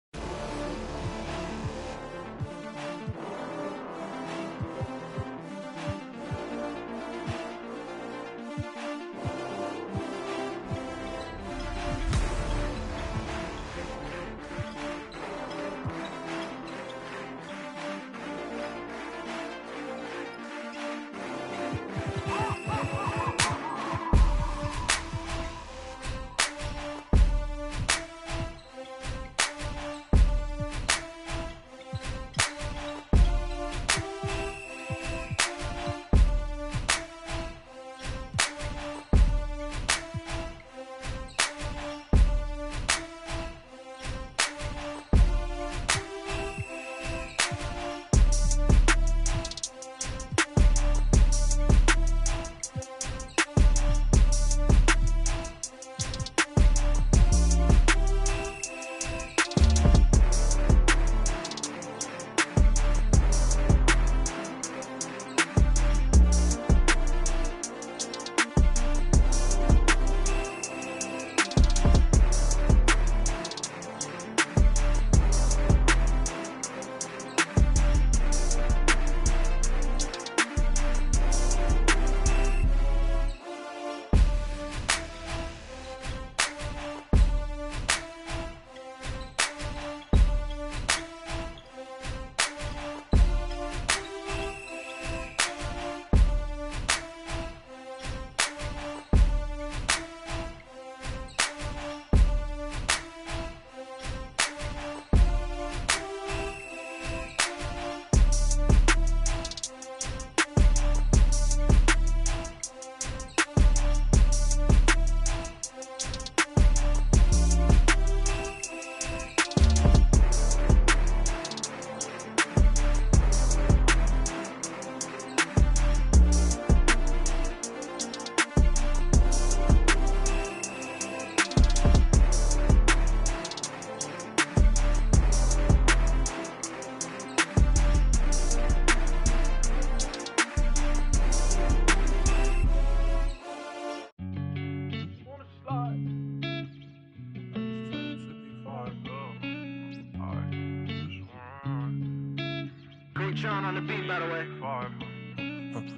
Sean on the beat, by the way.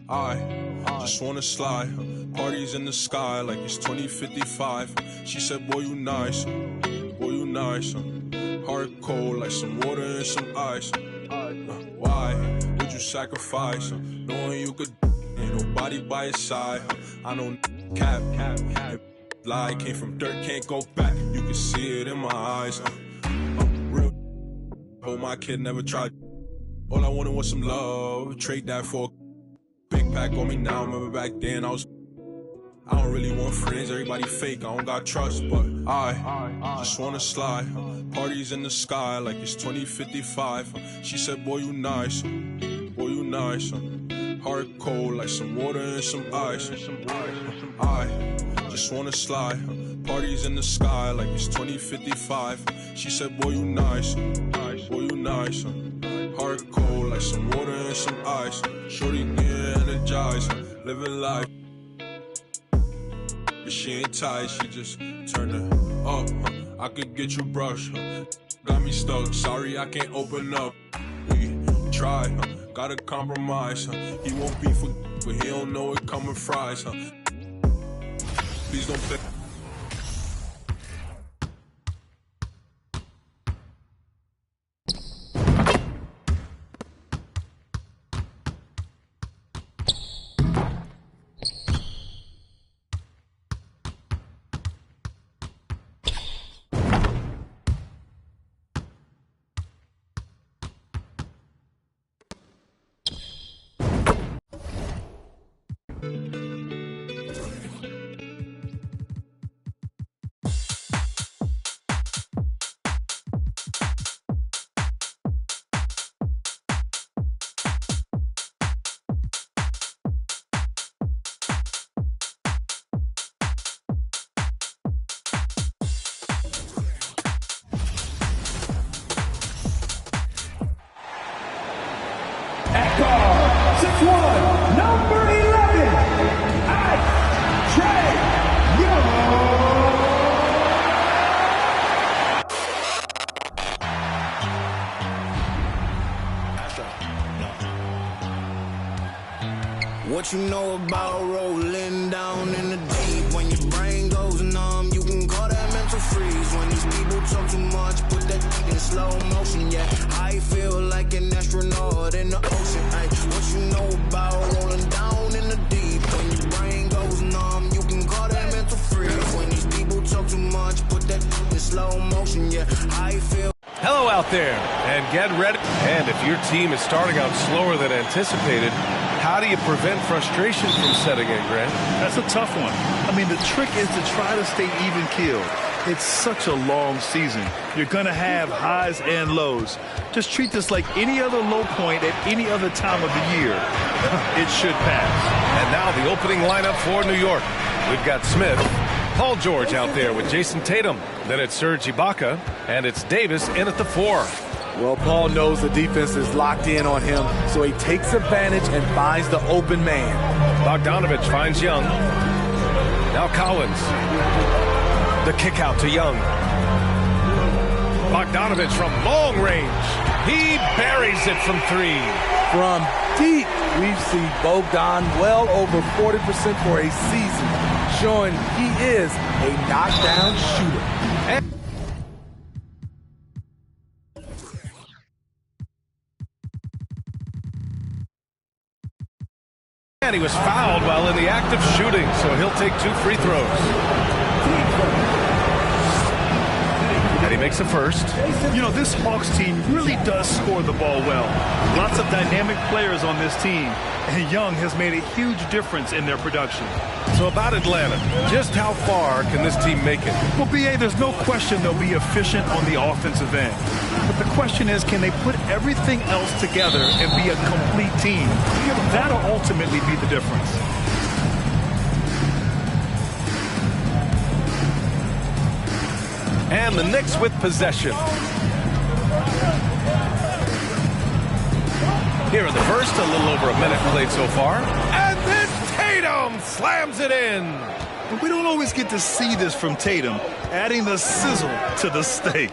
I just wanna slide. Parties in the sky like it's 2055. She said, boy, you nice. Boy, you nice. Heart cold like some water and some ice. Why would you sacrifice? Knowing you could, ain't nobody by your side. I don't cap. Lie came from dirt, can't go back. You can see it in my eyes. Real. Oh, my kid never tried. All I wanted was some love. Trade that for a big pack on me now. Remember back then I don't really want friends. Everybody fake. I don't got trust, but I just wanna slide. Parties in the sky like it's 2055. She said, boy, you nice. Boy, you nice. Heart cold like some water and some ice. I just wanna slide. Parties in the sky like it's 2055. She said, boy, you nice. Boy, you nice. Heart cold like some water and some ice. Shorty get energized, living life. But she ain't tight, she just turn it up. I could get you brushed. Got me stuck, sorry I can't open up. We try, gotta compromise. He won't be for, but he don't know it coming fries. Please don't play. What you know about rolling down in the deep? When your brain goes numb, you can call that mental freeze. When these people talk too much, put that in slow motion. Yeah, I feel like an astronaut in the ocean. Ay, what you know about rolling down in the deep? When your brain goes numb, you can call that mental freeze. When these people talk too much, put that in slow motion. Yeah, I feel. Hello out there, and get ready. And if your team is starting out slower than anticipated, how do you prevent frustration from setting in, Grant? That's a tough one. I mean, the trick is to try to stay even-keeled. It's such a long season. You're going to have highs and lows. Just treat this like any other low point at any other time of the year. It should pass. And now the opening lineup for New York. We've got Smith, Paul George out there with Jason Tatum. Then it's Serge Ibaka, and it's Davis in at the 4. Well, Paul knows the defense is locked in on him, so he takes advantage and finds the open man. Bogdanovich finds Young. Now Collins. The kick out to Young. Bogdanovich from long range. He buries it from 3. From deep, we've seen Bogdan well over 40% for a season, showing he is a knockdown shooter. And he was fouled while in the act of shooting, so he'll take 2 free throws. And he makes a first. You know, this Hawks team really does score the ball well. Lots of dynamic players on this team, and Young has made a huge difference in their production. So about Atlanta, just how far can this team make it? Well, B.A., there's no question they'll be efficient on the offensive end. But the question is, can they put everything else together and be a complete team? That'll ultimately be the difference. And the Knicks with possession. Here in the first, a little over a minute played so far. And then Tatum slams it in. But we don't always get to see this from Tatum, adding the sizzle to the steak.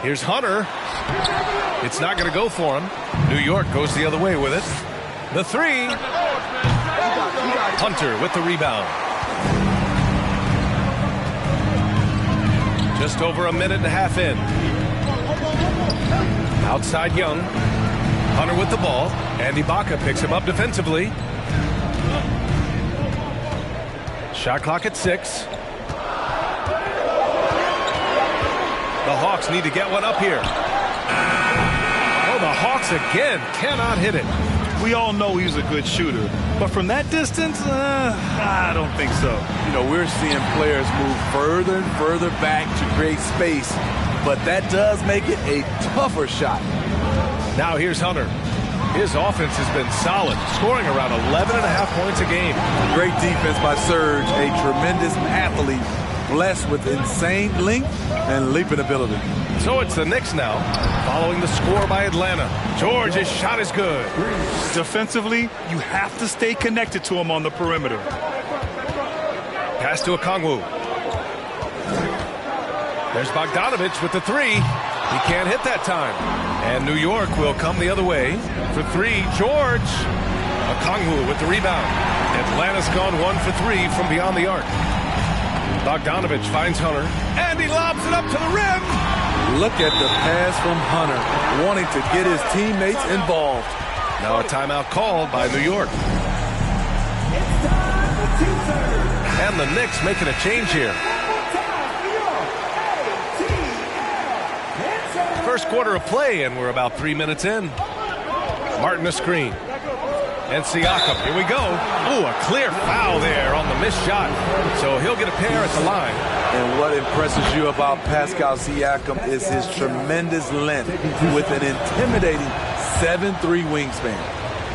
Here's Hunter. It's not going to go for him. New York goes the other way with it. The 3. Hunter with the rebound. Just over a minute and a half in. Outside Young. Hunter with the ball. And Ibaka picks him up defensively. Shot clock at 6. The Hawks need to get one up here. Oh, the Hawks again cannot hit it. We all know he's a good shooter, but from that distance, I don't think so. You know, we're seeing players move further and further back to create space, but that does make it a tougher shot. Now here's Hunter. His offense has been solid, scoring around 11.5 points a game. Great defense by Serge, a tremendous athlete, blessed with insane length and leaping ability. So it's the Knicks now, following the score by Atlanta. George's shot is good. Defensively, you have to stay connected to him on the perimeter. Pass to Okongwu. There's Bogdanovich with the 3. He can't hit that time. And New York will come the other way. For 3, George. Okongwu with the rebound. Atlanta's gone 1 for 3 from beyond the arc. Bogdanovich finds Hunter, and he lobs it up to the rim. Look at the pass from Hunter, wanting to get his teammates involved. Now a timeout called by New York. And the Knicks making a change here. First quarter of play, and we're about 3 minutes in. Martin a screen. And Siakam, here we go. Ooh, a clear foul there on the missed shot. So he'll get a pair at the line. And what impresses you about Pascal Siakam is his tremendous length with an intimidating 7'3" wingspan.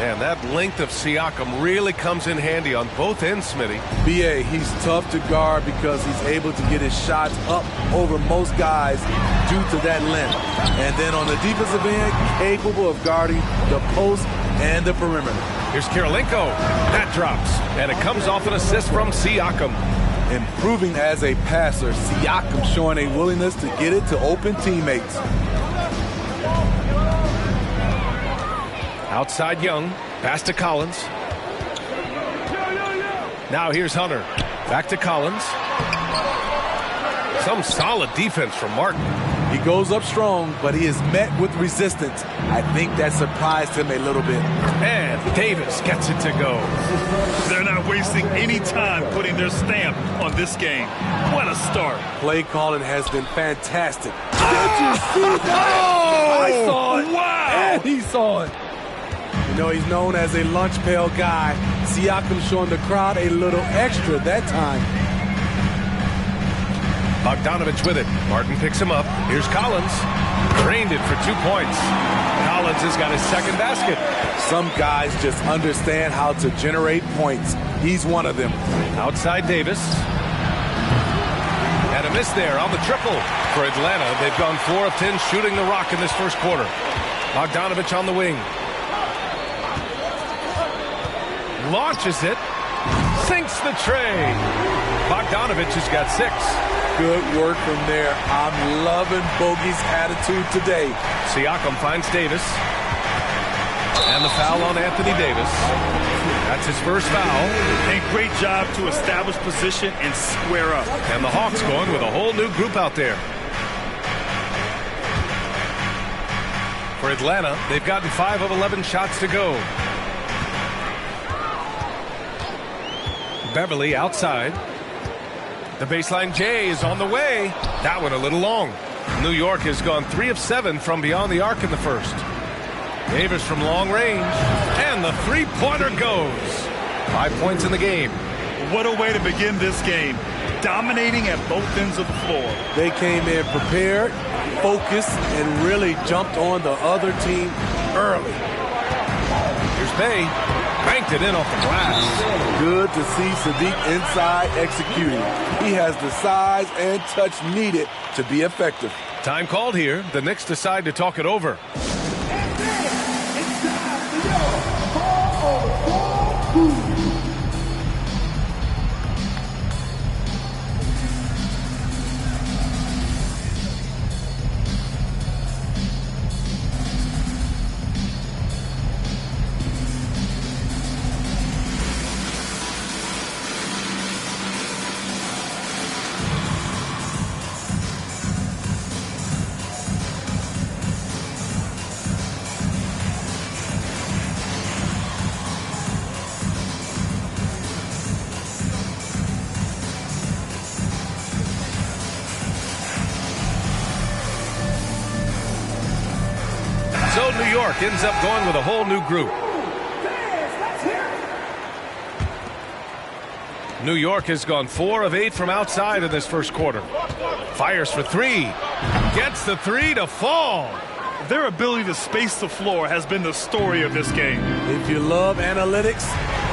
And that length of Siakam really comes in handy on both ends, Smitty. B.A., he's tough to guard because he's able to get his shots up over most guys due to that length. And then on the defensive end, capable of guarding the post and the perimeter. Here's Kirilenko. That drops. And it comes off an assist from Siakam. Improving as a passer, Siakam showing a willingness to get it to open teammates. Outside Young. Pass to Collins. Now here's Hunter. Back to Collins. Some solid defense from Martin. He goes up strong, but he is met with resistance. I think that surprised him a little bit. And Davis gets it to go. They're not wasting any time putting their stamp on this game. What a start. Play calling has been fantastic. Did you see that? I saw it. Wow. And he saw it. You know, he's known as a lunch pail guy. Siakam showing the crowd a little extra that time. Bogdanovich with it. Martin picks him up. Here's Collins. Drained it for 2 points. Collins has got his second basket. Some guys just understand how to generate points. He's one of them. Outside Davis. And a miss there on the triple for Atlanta. They've gone 4 of 10 shooting the rock in this first quarter. Bogdanovich on the wing. Launches it. Sinks the tray. Bogdanovich has got 6. Good work from there. I'm loving Bogey's attitude today. Siakam finds Davis. And the foul on Anthony Davis. That's his first foul. A great job to establish position and square up. And the Hawks going with a whole new group out there. For Atlanta, they've gotten 5 of 11 shots to go. Beverly outside. The baseline J is on the way. That one a little long. New York has gone 3 of 7 from beyond the arc in the first. Davis from long range. And the three-pointer goes. 5 points in the game. What a way to begin this game. Dominating at both ends of the floor. They came in prepared, focused, and really jumped on the other team early. Here's Bay. Banked it in off the glass. Good to see Sadiq inside executing. He has the size and touch needed to be effective. Time called here. The Knicks decide to talk it over. So New York ends up going with a whole new group. New York has gone 4 of 8 from outside in this first quarter. Fires for 3. Gets the 3 to fall. Their ability to space the floor has been the story of this game. If you love analytics,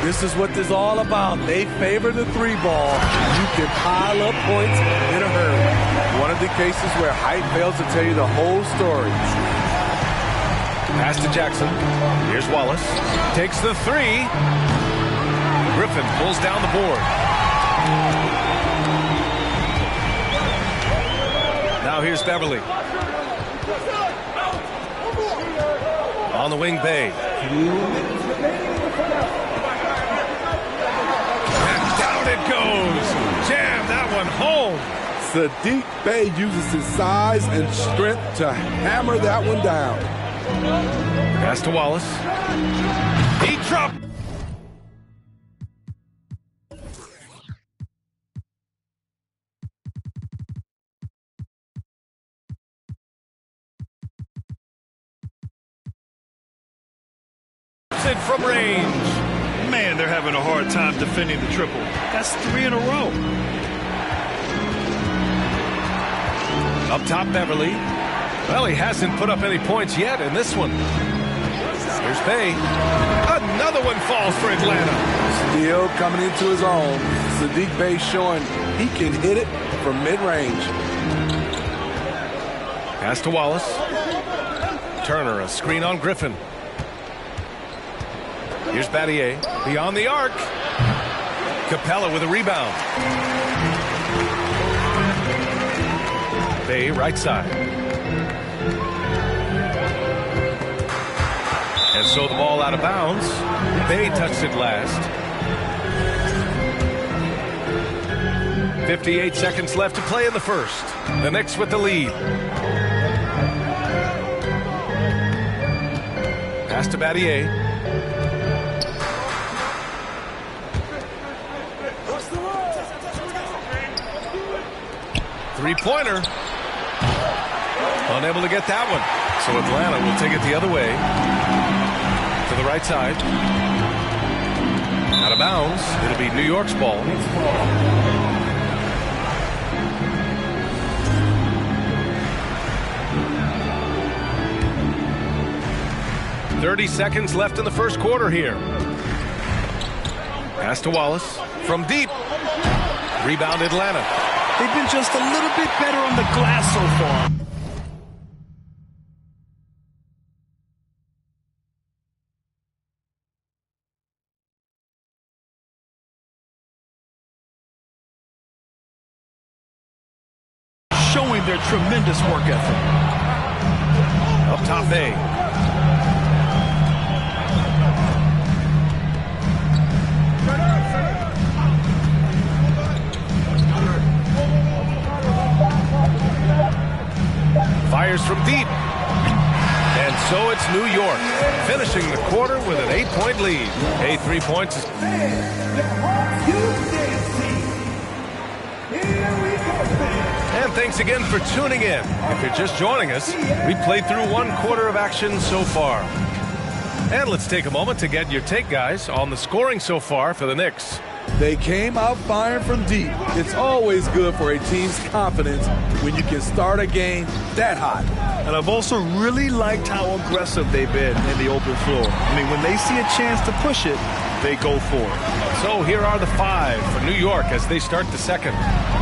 this is what this is all about. They favor the 3-ball. You can pile up points in a hurry. One of the cases where height fails to tell you the whole story. Pass to Jackson. Here's Wallace. Takes the 3. Griffin pulls down the board. Now here's Beverly. On the wing, Bay. And down it goes. Jam that one home. Sadiq Bey uses his size and strength to hammer that one down. Pass to Wallace. He dropped. It from range. Man, they're having a hard time defending the triple. That's 3 in a row. Up top, Beverly. Well, he hasn't put up any points yet in this one. Here's Bay. Another one falls for Atlanta. Still coming into his own. Sadiq Bey showing he can hit it from mid-range. Pass to Wallace. Turner, a screen on Griffin. Here's Battier. Beyond the arc. Capella with a rebound. Bay right side. And So the ball out of bounds. Bay touched it last. 58 seconds left to play in the first. The Knicks with the lead. Pass to Battier. Three-pointer. Unable to get that one. So Atlanta will take it the other way. To the right side. Out of bounds. It'll be New York's ball. 30 seconds left in the first quarter here. Pass to Wallace from deep. Rebound Atlanta. They've been just a little bit better on the glass so far. Showing their tremendous work ethic. Up top A. Fires from deep. And so it's New York, finishing the quarter with an 8-point lead. 3 points. And thanks again for tuning in. If you're just joining us, we played through 1 quarter of action so far. And let's take a moment to get your take, guys, on the scoring so far for the Knicks. They came out firing from deep. It's always good for a team's confidence when you can start a game that hot. And I've also really liked how aggressive they've been in the open floor. I mean, when they see a chance to push it, they go for it. So here are the 5 for New York as they start the second.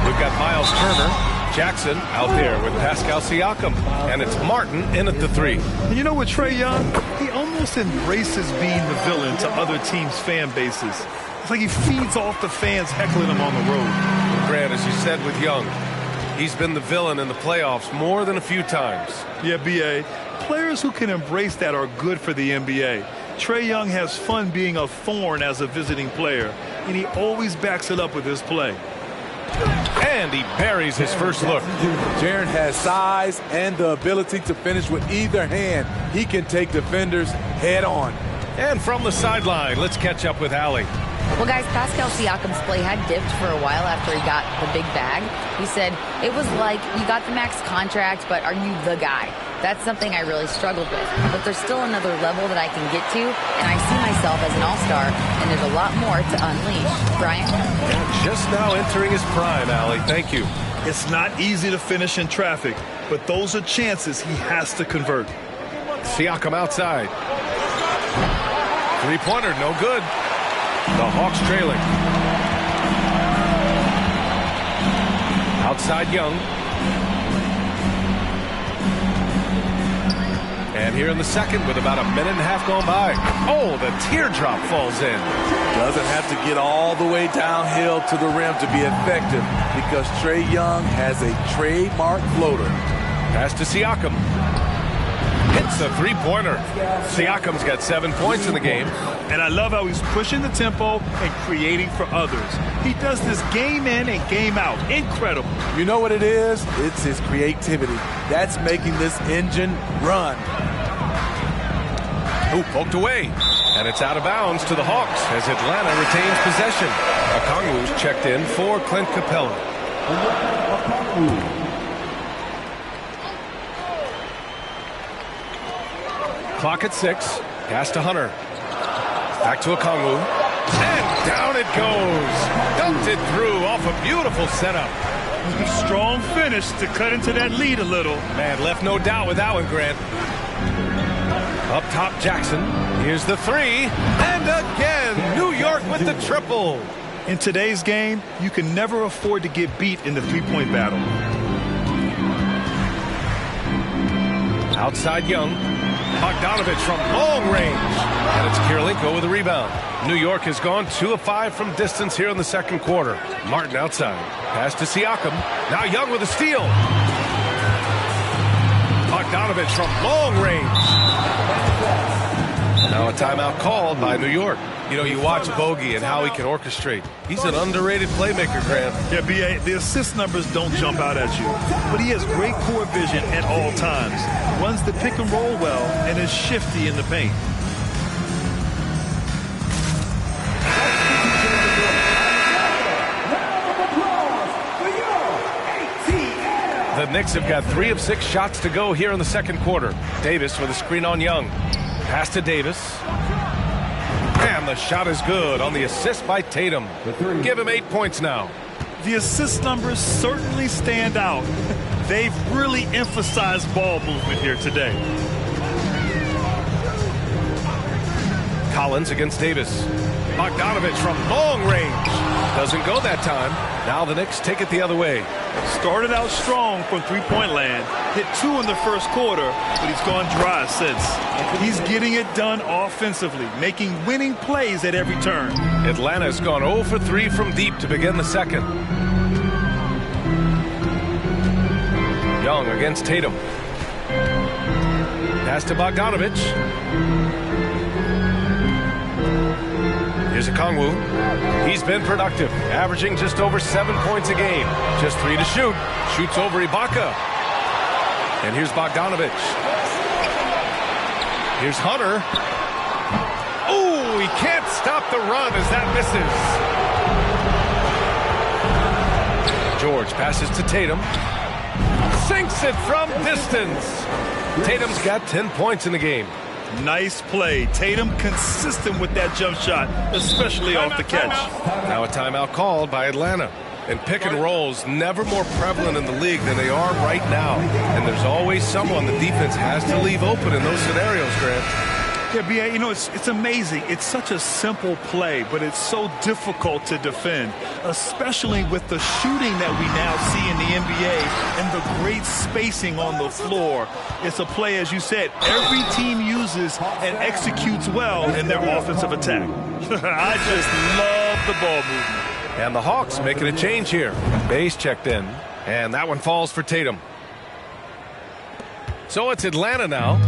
We've got Miles Turner, Jackson out there with Pascal Siakam, and it's Martin in at the 3. And you know what, Trae Young? He almost embraces being the villain to other teams' fan bases. It's like he feeds off the fans heckling him on the road. Grant, as you said with Young, he's been the villain in the playoffs more than a few times. Yeah, B.A. Players who can embrace that are good for the NBA. Trae Young has fun being a thorn as a visiting player, and he always backs it up with his play. And he buries his first look. Jaren has size and the ability to finish with either hand. He can take defenders head on. And from the sideline, let's catch up with Allie. Well, guys, Pascal Siakam's play had dipped for a while after he got the big bag. He said, it was like, you got the max contract, but are you the guy? That's something I really struggled with. But there's still another level that I can get to, and I see myself as an all-star, and there's a lot more to unleash. Brian? Just now entering his prime, Allie. Thank you. It's not easy to finish in traffic, but those are chances he has to convert. Siakam outside. Three-pointer, no good. The Hawks trailing. Outside Young. And here in the second with about a minute and a half gone by. Oh, the teardrop falls in. Doesn't have to get all the way downhill to the rim to be effective because Trae Young has a trademark floater. Pass to Siakam. Hits a three-pointer. Siakam's got 7 points in the game. And I love how he's pushing the tempo and creating for others. He does this game in and game out. Incredible. You know what it is? It's his creativity. That's making this engine run. Ooh, poked away. And it's out of bounds to the Hawks as Atlanta retains possession. Okongwu's checked in for Clint Capella. Clock at 6. Pass to Hunter. Back to Okongwu. And down it goes. Dumped it through off a beautiful setup. Strong finish to cut into that lead a little. Man, left no doubt with that one, Grant. Up top, Jackson. Here's the 3. And again, New York with the triple. In today's game, you can never afford to get beat in the three-point battle. Outside Young. Bogdanovich from long range. And it's Kirilenko with a rebound. New York has gone 2 of 5 from distance here in the second quarter. Martin outside. Pass to Siakam. Now Young with a steal. Bogdanovich from long range. Now a timeout called by New York. You know, you watch Bogey and how he can orchestrate. He's an underrated playmaker, Grant. Yeah, B.A., the assist numbers don't jump out at you, but he has great court vision at all times, runs the pick and roll well, and is shifty in the paint. The Knicks have got 3 of 6 shots to go here in the second quarter. Davis with a screen on Young. Pass to Davis. And the shot is good on the assist by Tatum. Give him 8 points now. The assist numbers certainly stand out. They've really emphasized ball movement here today. Collins against Davis. Bogdanovich from long range. Doesn't go that time. Now the Knicks take it the other way. Started out strong from three-point land. Hit 2 in the first quarter, but he's gone dry since. He's getting it done offensively, making winning plays at every turn. Atlanta's gone 0 for 3 from deep to begin the second. Young against Tatum. Pass to Bogdanovich. Here's Okongwu. He's been productive, averaging just over 7 points a game. Just 3 to shoot. Shoots over Ibaka. And here's Bogdanovich. Here's Hunter. Oh, he can't stop the run as that misses. George passes to Tatum. Sinks it from distance. Tatum's got 10 points in the game. Nice play. Tatum consistent with that jump shot, especially off the catch. Now a timeout called by Atlanta. And pick and rolls never more prevalent in the league than they are right now. And there's always someone the defense has to leave open in those scenarios, Grant. Yeah, B.A., you know, it's amazing. It's such a simple play, but it's so difficult to defend, especially with the shooting that we now see in the NBA and the great spacing on the floor. It's a play, as you said, every team uses and executes well in their offensive attack. I just love the ball movement. And the Hawks making a change here. Bay's checked in, and that one falls for Tatum. So it's Atlanta now.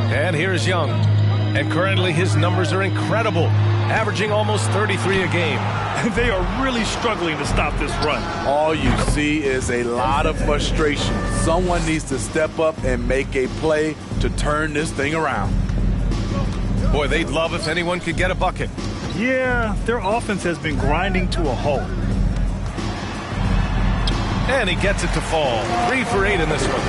And here's Young. And currently his numbers are incredible, averaging almost 33 a game. They are really struggling to stop this run. All you see is a lot of frustration. Someone needs to step up and make a play to turn this thing around. Boy, they'd love if anyone could get a bucket. Yeah, their offense has been grinding to a halt. And he gets it to fall. 3 for 8 in this one.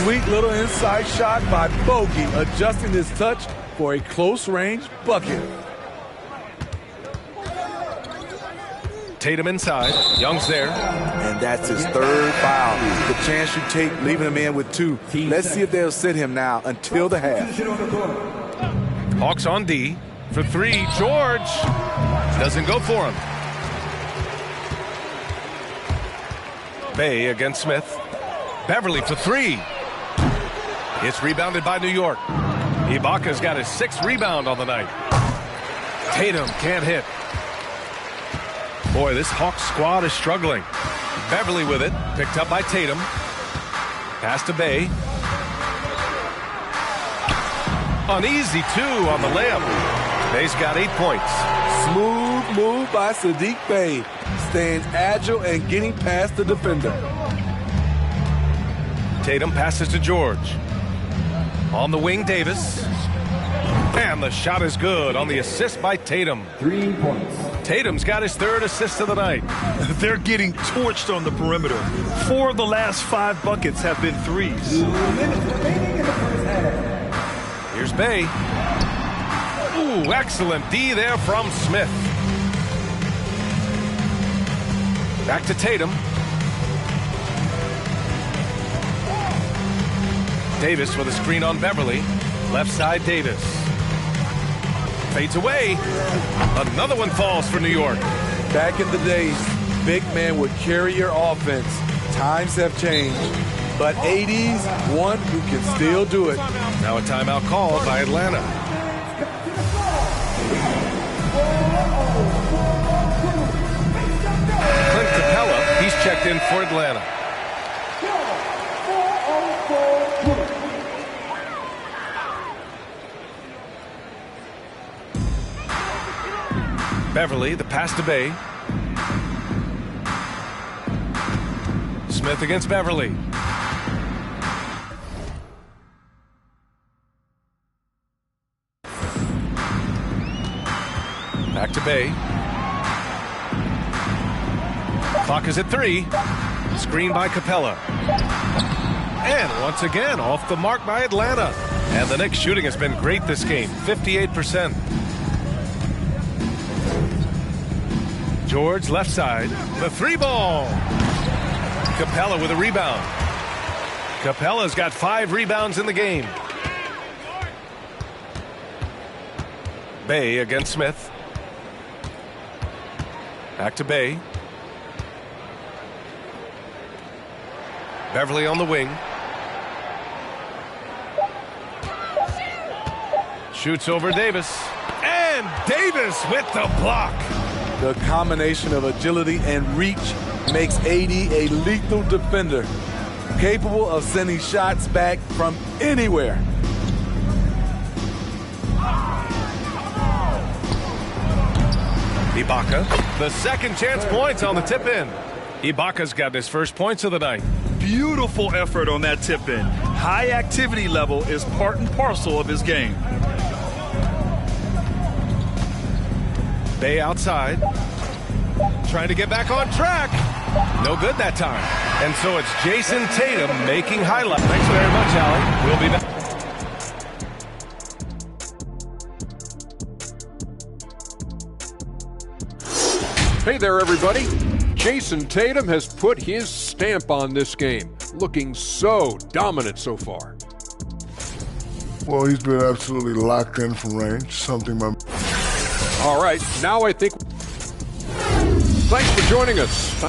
Sweet little inside shot by Bogey, adjusting his touch for a close-range bucket. Tatum inside. Young's there. And that's his third foul. The chance you take leaving him in with 2. Let's see if they'll sit him now until the half. Hawks on D for 3. George doesn't go for him. Bay against Smith. Beverly for 3. It's rebounded by New York. Ibaka's got his 6th rebound on the night. Tatum can't hit. Boy, this Hawks squad is struggling. Beverly with it. Picked up by Tatum. Pass to Bay. Uneasy 2 on the layup. Bay's got 8 points. Smooth move by Saddiq Bey. Staying agile and getting past the defender. Tatum passes to George. On the wing, Davis. And the shot is good on the assist by Tatum. 3 points. Tatum's got his 3rd assist of the night. They're getting torched on the perimeter. 4 of the last 5 buckets have been threes. 2 minutes remaining in the first half. Here's Bay. Ooh, excellent D there from Smith. Back to Tatum. Davis with a screen on Beverly. Left side, Davis. Fades away. Another one falls for New York. Back in the days, big man would carry your offense. Times have changed. But 80s, one who can still do it. Now a timeout called by Atlanta. Clint Capella, he's checked in for Atlanta. Beverly, the pass to Bay. Smith against Beverly. Back to Bay. Clock is at 3. Screen by Capella. And once again, off the mark by Atlanta. And the Knicks shooting has been great this game, 58%. George left side, the 3-ball. Capella with a rebound. Capella's got 5 rebounds in the game. Bay against Smith. Back to Bay. Beverly on the wing. Shoots over Davis. And Davis with the block. The combination of agility and reach makes AD a lethal defender, capable of sending shots back from anywhere. Ibaka, the second chance points on the tip-in. Ibaka's got his first points of the night. Beautiful effort on that tip-in. High activity level is part and parcel of his game. Bay outside. Trying to get back on track. No good that time. And so it's Jason Tatum making highlights. Thanks very much, Allie. We'll be back. Hey there, everybody. Jason Tatum has put his stamp on this game, looking so dominant so far. Well, he's been absolutely locked in from range, something my... All right, now I think... Thanks for joining us.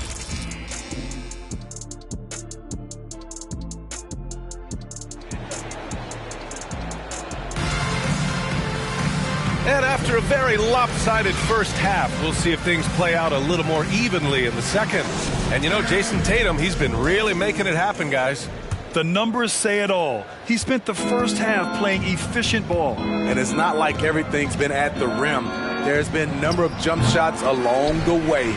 And after a very lopsided first half, we'll see if things play out a little more evenly in the second. And you know, Jason Tatum, he's been really making it happen, guys. The numbers say it all. He spent the first half playing efficient ball. And it's not like everything's been at the rim. There's been a number of jump shots along the way.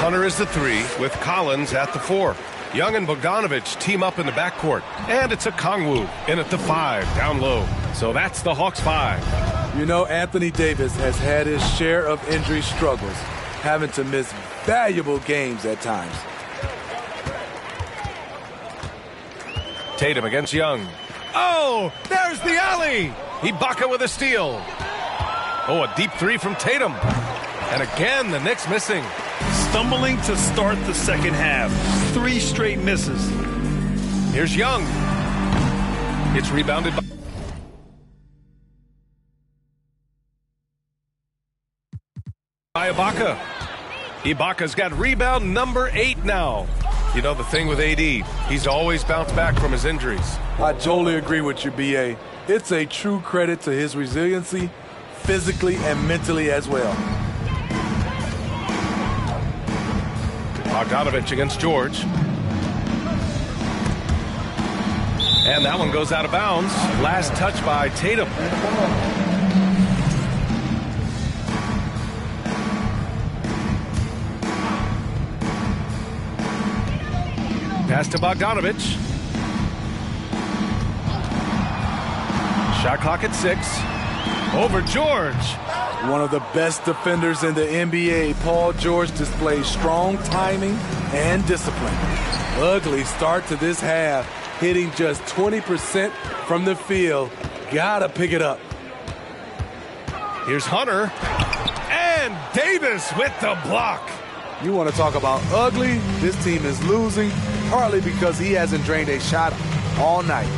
Hunter is the 3 with Collins at the 4. Young and Bogdanovich team up in the backcourt. And it's a Kongwu in at the 5 down low. So that's the Hawks 5. You know, Anthony Davis has had his share of injury struggles, having to miss valuable games at times. Tatum against Young. Oh, there's the alley. Ibaka with a steal. Oh, a deep 3 from Tatum. And again, the Knicks missing. Stumbling to start the second half. 3 straight misses. Here's Young. It's rebounded by Ibaka. Ibaka's got rebound number 8 now. You know the thing with AD, he's always bounced back from his injuries. I totally agree with you, B.A. It's a true credit to his resiliency, physically and mentally as well. Bogdanovich against George. And that one goes out of bounds. Last touch by Tatum. Pass to Bogdanovich. Shot clock at 6. Over George. One of the best defenders in the NBA, Paul George displays strong timing and discipline. Ugly start to this half, hitting just 20% from the field. Gotta pick it up. Here's Hunter. And Davis with the block. You want to talk about ugly? This team is losing, partly because he hasn't drained a shot all night.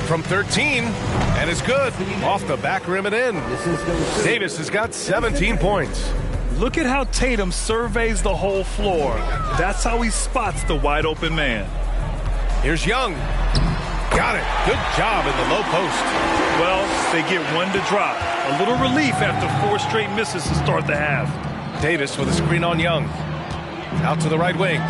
From 13, and it's good. Off the back rim and in. Davis has got 17 points. Look at how Tatum surveys the whole floor. That's how he spots the wide open man. Here's Young. Got it. Good job in the low post. Well, they get one to drop. A little relief after 4 straight misses to start the half. Davis with a screen on Young. Out to the right wing.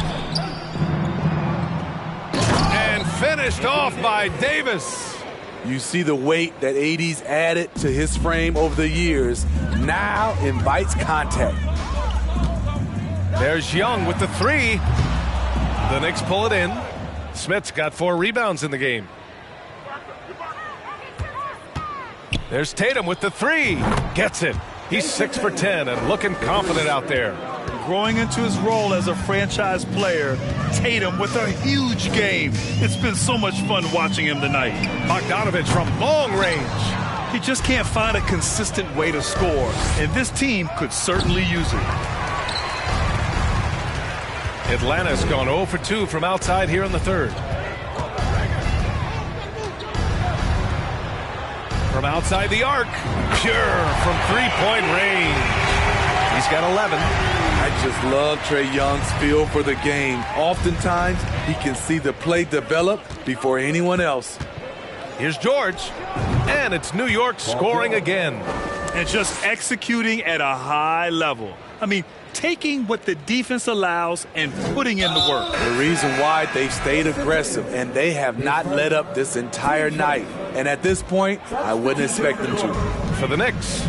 And finished off by Davis. You see the weight that AD's added to his frame over the years now invites contact. There's Young with the three. The Knicks pull it in. Smith's got 4 rebounds in the game. There's Tatum with the three. Gets it. He's 6 for 10 and looking confident out there. Growing into his role as a franchise player, Tatum with a huge game. It's been so much fun watching him tonight. Bogdanovich from long range. He just can't find a consistent way to score, and this team could certainly use it. Atlanta's gone 0 for 2 from outside here in the third. From outside the arc, pure from three-point range. He's got 11. I just love Trae Young's feel for the game. Oftentimes, he can see the play develop before anyone else. Here's George, and it's New York scoring again. And just executing at a high level. I mean, taking what the defense allows and putting in the work. The reason why they've stayed aggressive, and they have not let up this entire night. And at this point, I wouldn't expect them to. For the Knicks.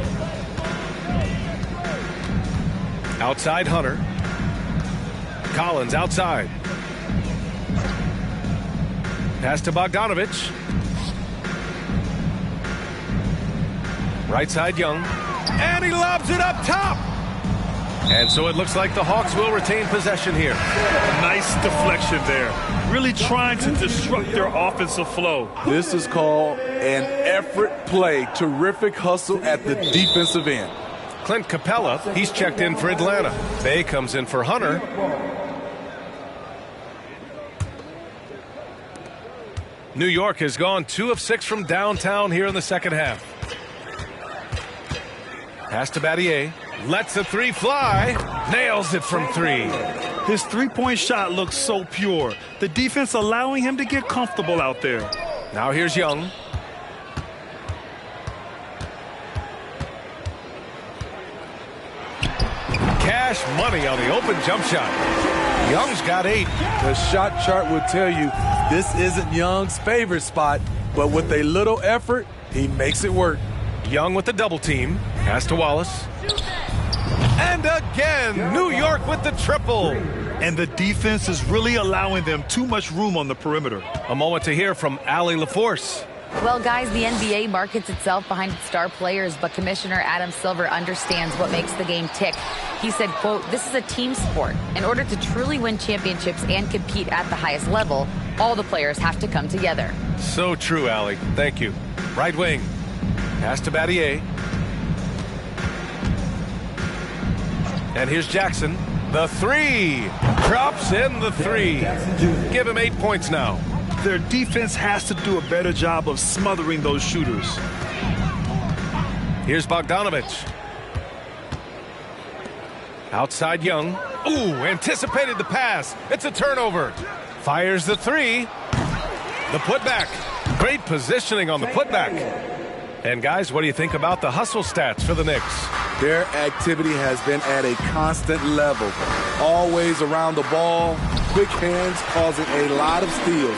Outside Hunter. Collins outside. Pass to Bogdanovich. Right side Young. And he lobs it up top. And so it looks like the Hawks will retain possession here. Nice deflection there. Really trying to disrupt their offensive flow. This is called an effort play. Terrific hustle at the defensive end. Clint Capella, he's checked in for Atlanta. Bay comes in for Hunter. New York has gone 2 of 6 from downtown here in the second half. Pass to Battier. Lets the three fly. Nails it from 3. His three-point shot looks so pure. The defense allowing him to get comfortable out there. Now here's Young. Cash money on the open jump shot. Young's got 8. The shot chart would tell you this isn't Young's favorite spot, but with a little effort, he makes it work. Young with the double team. Pass to Wallace. And again, New York with the triple. And the defense is really allowing them too much room on the perimeter. A moment to hear from Allie LaForce. Well, guys, the NBA markets itself behind its star players, but Commissioner Adam Silver understands what makes the game tick. He said, quote, "This is a team sport. In order to truly win championships and compete at the highest level, all the players have to come together." So true, Allie. Thank you. Right wing. Pass to Battier. And here's Jackson. The three. Drops in the 3. Give him 8 points now. Their defense has to do a better job of smothering those shooters. Here's Bogdanovich. Outside Young. Ooh, anticipated the pass. It's a turnover. Fires the 3. The putback. Great positioning on the putback. And guys, what do you think about the hustle stats for the Knicks? Their activity has been at a constant level. Always around the ball. Quick hands causing a lot of steals.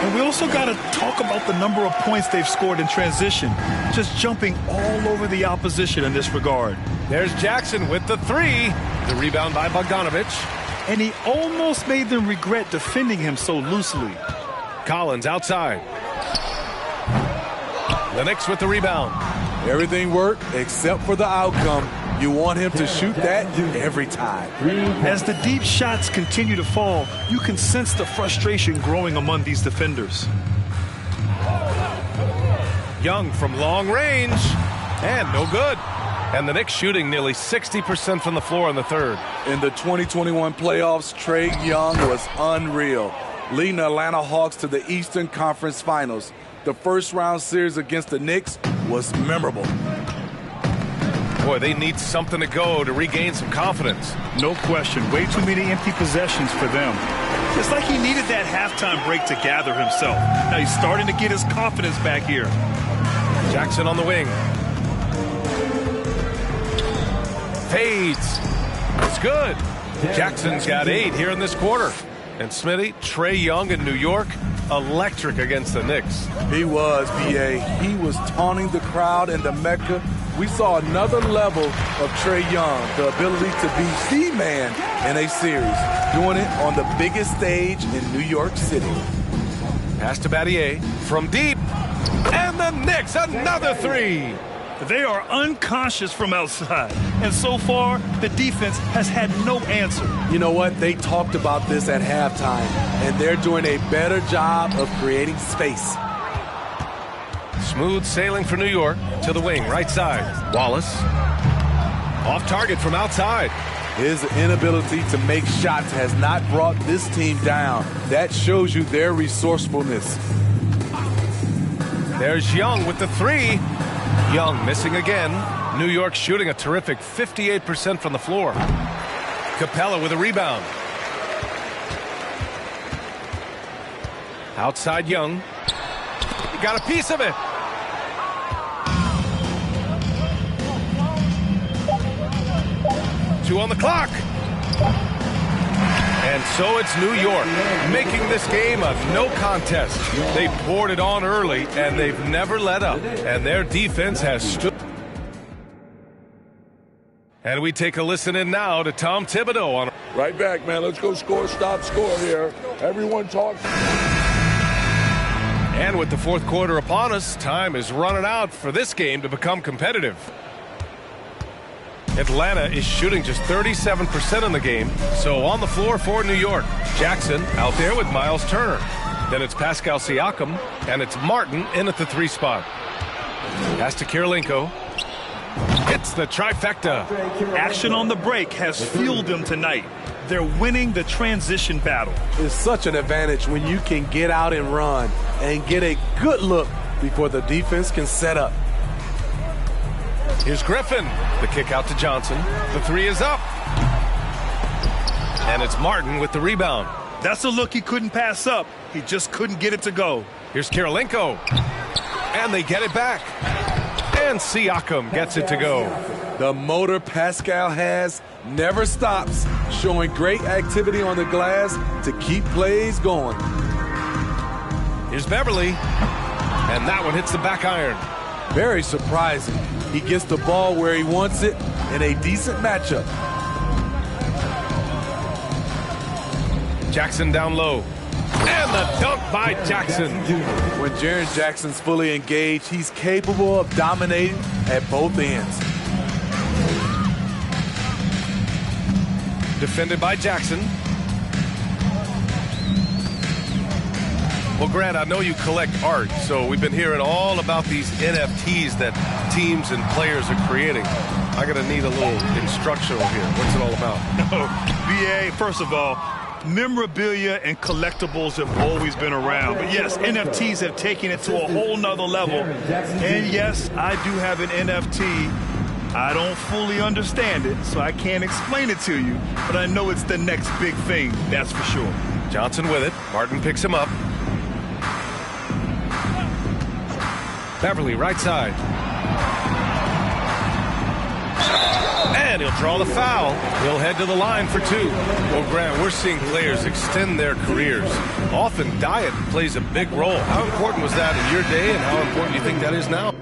And we also got to talk about the number of points they've scored in transition. Just jumping all over the opposition in this regard. There's Jackson with the 3. The rebound by Bogdanovich. And he almost made them regret defending him so loosely. Collins outside. The Knicks with the rebound. Everything worked except for the outcome. You want him to shoot that every time. As the deep shots continue to fall, you can sense the frustration growing among these defenders. Young from long range. And no good. And the Knicks shooting nearly 60% from the floor in the third. In the 2021 playoffs, Trae Young was unreal, leading the Atlanta Hawks to the Eastern Conference Finals. The first round series against the Knicks was memorable. Boy, they need something to go to regain some confidence. No question. Way too many empty possessions for them. It's like he needed that halftime break to gather himself. Now he's starting to get his confidence back here. Jackson on the wing. Fades. It's good. Jackson's got 8 here in this quarter. And Smitty, Trae Young in New York, electric against the Knicks. He was, B.A. He was taunting the crowd in the Mecca. We saw another level of Trae Young, the ability to be the man in a series, doing it on the biggest stage in New York City. Pass to Battier from deep, and the Knicks, another three. They are unconscious from outside, and so far, the defense has had no answer. You know what? They talked about this at halftime, and they're doing a better job of creating space. Smooth sailing for New York to the wing, right side. Wallace, off target from outside. His inability to make shots has not brought this team down. That shows you their resourcefulness. There's Young with the three. Young missing again. New York shooting a terrific 58% from the floor. Capella with a rebound. Outside Young. He got a piece of it. Two on the clock. And so it's New York making this game a no contest. They poured it on early, and they've never let up. And their defense has stood. And we take a listen in now to Tom Thibodeau on. Right back, man. Let's go score, stop, score here. Everyone talks. And with the fourth quarter upon us, time is running out for this game to become competitive. Atlanta is shooting just 37% in the game, so on the floor for New York. Jackson out there with Miles Turner. Then it's Pascal Siakam, and it's Martin in at the three spot. Pass to Kirilenko. Hits the trifecta. Action on the break has fueled them tonight. They're winning the transition battle. It's such an advantage when you can get out and run and get a good look before the defense can set up. Here's Griffin. The kick out to Johnson. The three is up. And it's Martin with the rebound. That's a look he couldn't pass up. He just couldn't get it to go. Here's Kirilenko. And they get it back. And Siakam gets it to go. The motor Pascal has never stops, showing great activity on the glass to keep plays going. Here's Beverly. And that one hits the back iron. Very surprising. He gets the ball where he wants it in a decent matchup. Jackson down low. And the dunk by Jackson. When Jaren Jackson's fully engaged, he's capable of dominating at both ends. Defended by Jackson. Well, Grant, I know you collect art, so we've been hearing all about these NFTs that teams and players are creating. I'm going to need a little instructional here. What's it all about? BA, first of all, memorabilia and collectibles have always been around. But yes, NFTs have taken it to a whole nother level. And yes, I do have an NFT. I don't fully understand it, so I can't explain it to you. But I know it's the next big thing, that's for sure. Johnson with it. Martin picks him up. Beverly, right side. And he'll draw the foul. He'll head to the line for two. Well, Grant, we're seeing players extend their careers. Often diet plays a big role. How important was that in your day, and how important do you think that is now?